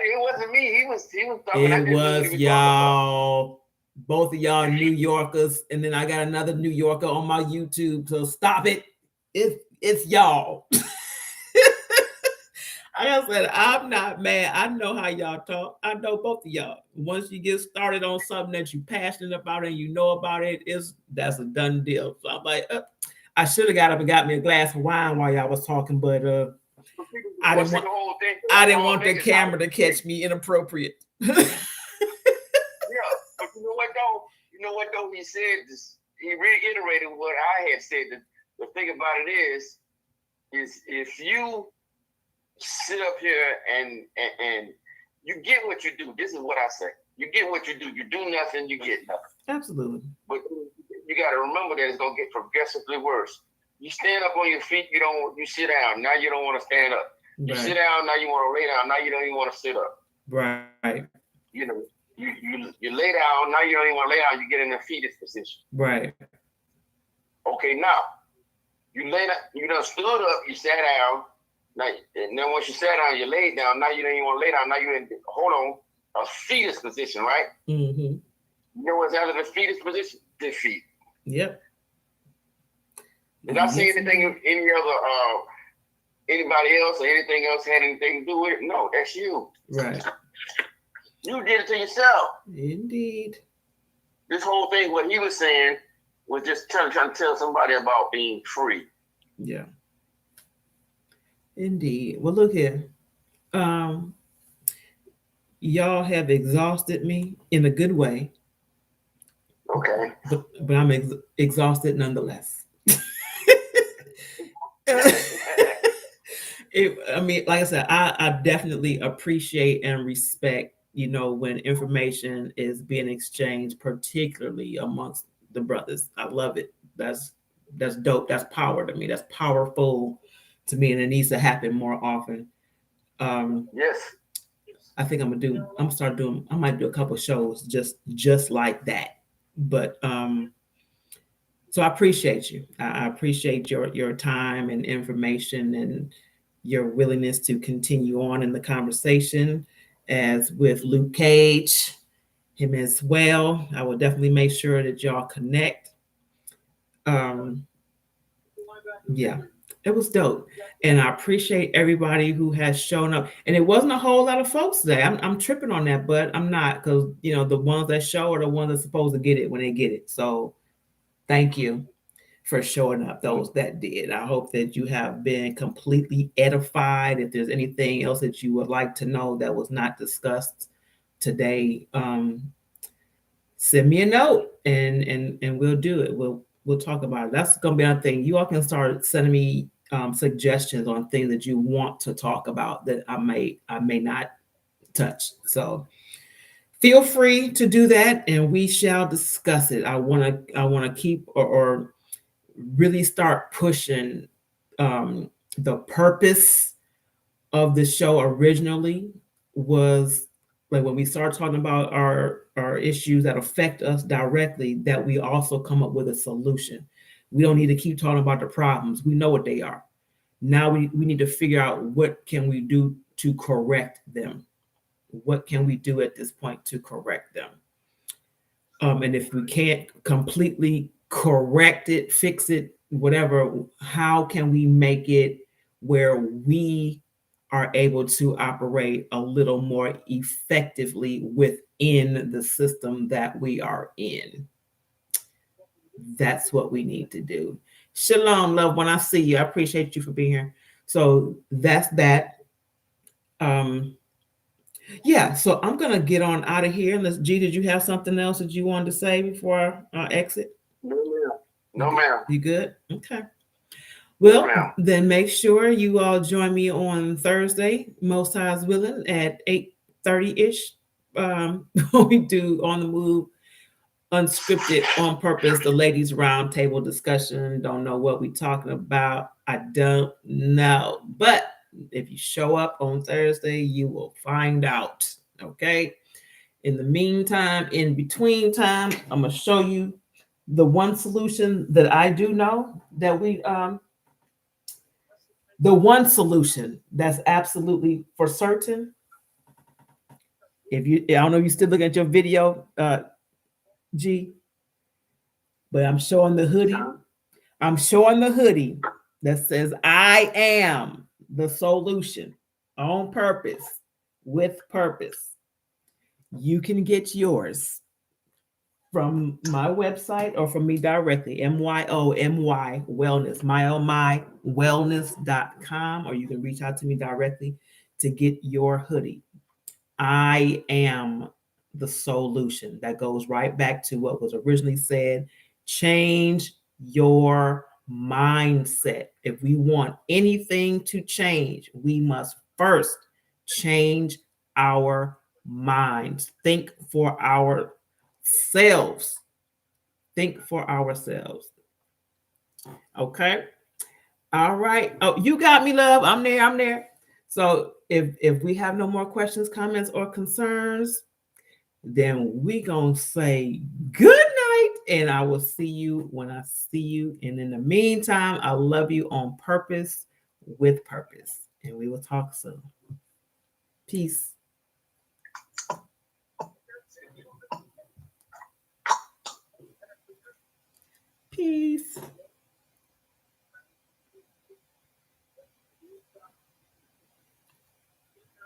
it wasn't me. He was talking. I it didn't know what was he was talking about. y'all. Both of y'all New Yorkers, and then I got another New Yorker on my YouTube. So stop it. It's y'all. I said, I'm not mad. I know how y'all talk. I know both of y'all. Once you get started on something that you're passionate about and you know about it, that's a done deal. So I'm like, I should have got up and got me a glass of wine while y'all was talking, but I didn't want the camera to catch me inappropriate. Yeah, but you know what though? He said this. He reiterated what I had said. The thing about it is if you sit up here and you get what you do. This is what I say. You get what you do. You do nothing, you get nothing. Absolutely. But you got to remember that it's gonna get progressively worse. You stand up on your feet. You sit down. Now you don't want to stand up. You sit down. Now you want to lay down. Now you don't even want to sit up. Right. You know. You lay down. Now you don't even want to lay down. You get in a fetus position. Right. Okay. Now you lay down. You done stood up. You sat down. Now, and then once you sat down, you laid down. Now you don't even want to lay down. Now you're in a fetus position, right? Mm-hmm. You know what's out of the fetus position? Defeat. Yep. Did I say anything? Anybody else or anything else had anything to do with it? No, that's you. Right. You did it to yourself. Indeed. This whole thing, what he was saying, was just trying to tell somebody about being free. Yeah. Indeed. Well, look here. Y'all have exhausted me in a good way. Okay. But I'm exhausted nonetheless. Like I said, I definitely appreciate and respect, when information is being exchanged, particularly amongst the brothers. I love it. That's dope. That's power to me. That's powerful to me, and it needs to happen more often. Yes. I think I might do a couple of shows just like that. But so I appreciate you. I appreciate your time and information and your willingness to continue on in the conversation. As with Luke Cage, him as well. I will definitely make sure that y'all connect. Yeah, it was dope. And I appreciate everybody who has shown up. And it wasn't a whole lot of folks there. I'm tripping on that, but I'm not, because the ones that show are the ones that's supposed to get it when they get it. So thank you for showing up, those that did. I hope that you have been completely edified. If there's anything else that you would like to know that was not discussed today, send me a note and we'll do it. We'll talk about it. That's gonna be our thing. You all can start sending me suggestions on things that you want to talk about that I may not touch. So feel free to do that, and we shall discuss it. I want to keep or really start pushing the purpose of the show originally was, like, when we start talking about our issues that affect us directly, that we also come up with a solution. We don't need to keep talking about the problems. We know what they are. Now we need to figure out what can we do to correct them. What can we do at this point to correct them? And if we can't completely correct it, fix it, whatever, how can we make it where we are able to operate a little more effectively within the system that we are in? That's what we need to do. Shalom, love. When I see you, I appreciate you for being here. So that's that. Yeah, so I'm gonna get on out of here. G, did you have something else that you wanted to say before I exit? No, ma'am. You good? Okay. Well, then make sure you all join me on Thursday, Most High's willing, at 8:30-ish. We do On the Move, unscripted, on purpose, the ladies round table discussion. Don't know what we're talking about. I don't know. But if you show up on Thursday, you will find out. Okay. In the meantime, in between time, I'm going to show you the one solution that I do know that we The one solution that's absolutely for certain. If you, I don't know if you still looking at your video, G, but I'm showing the hoodie. I'm showing the hoodie that says, I am the solution on purpose, with purpose. You can get yours from my website or from me directly, MYOMY Wellness, myomywellness.com, or you can reach out to me directly to get your hoodie. I am the solution. That goes right back to what was originally said. Change your mindset. If we want anything to change, we must first change our minds. Think for ourselves. Think for ourselves. Okay. All right. Oh, you got me, love. I'm there. I'm there. So if we have no more questions, comments, or concerns, then we gonna say good night, and I will see you when I see you. And in the meantime, I love you on purpose, with purpose, and we will talk soon. Peace. Peace.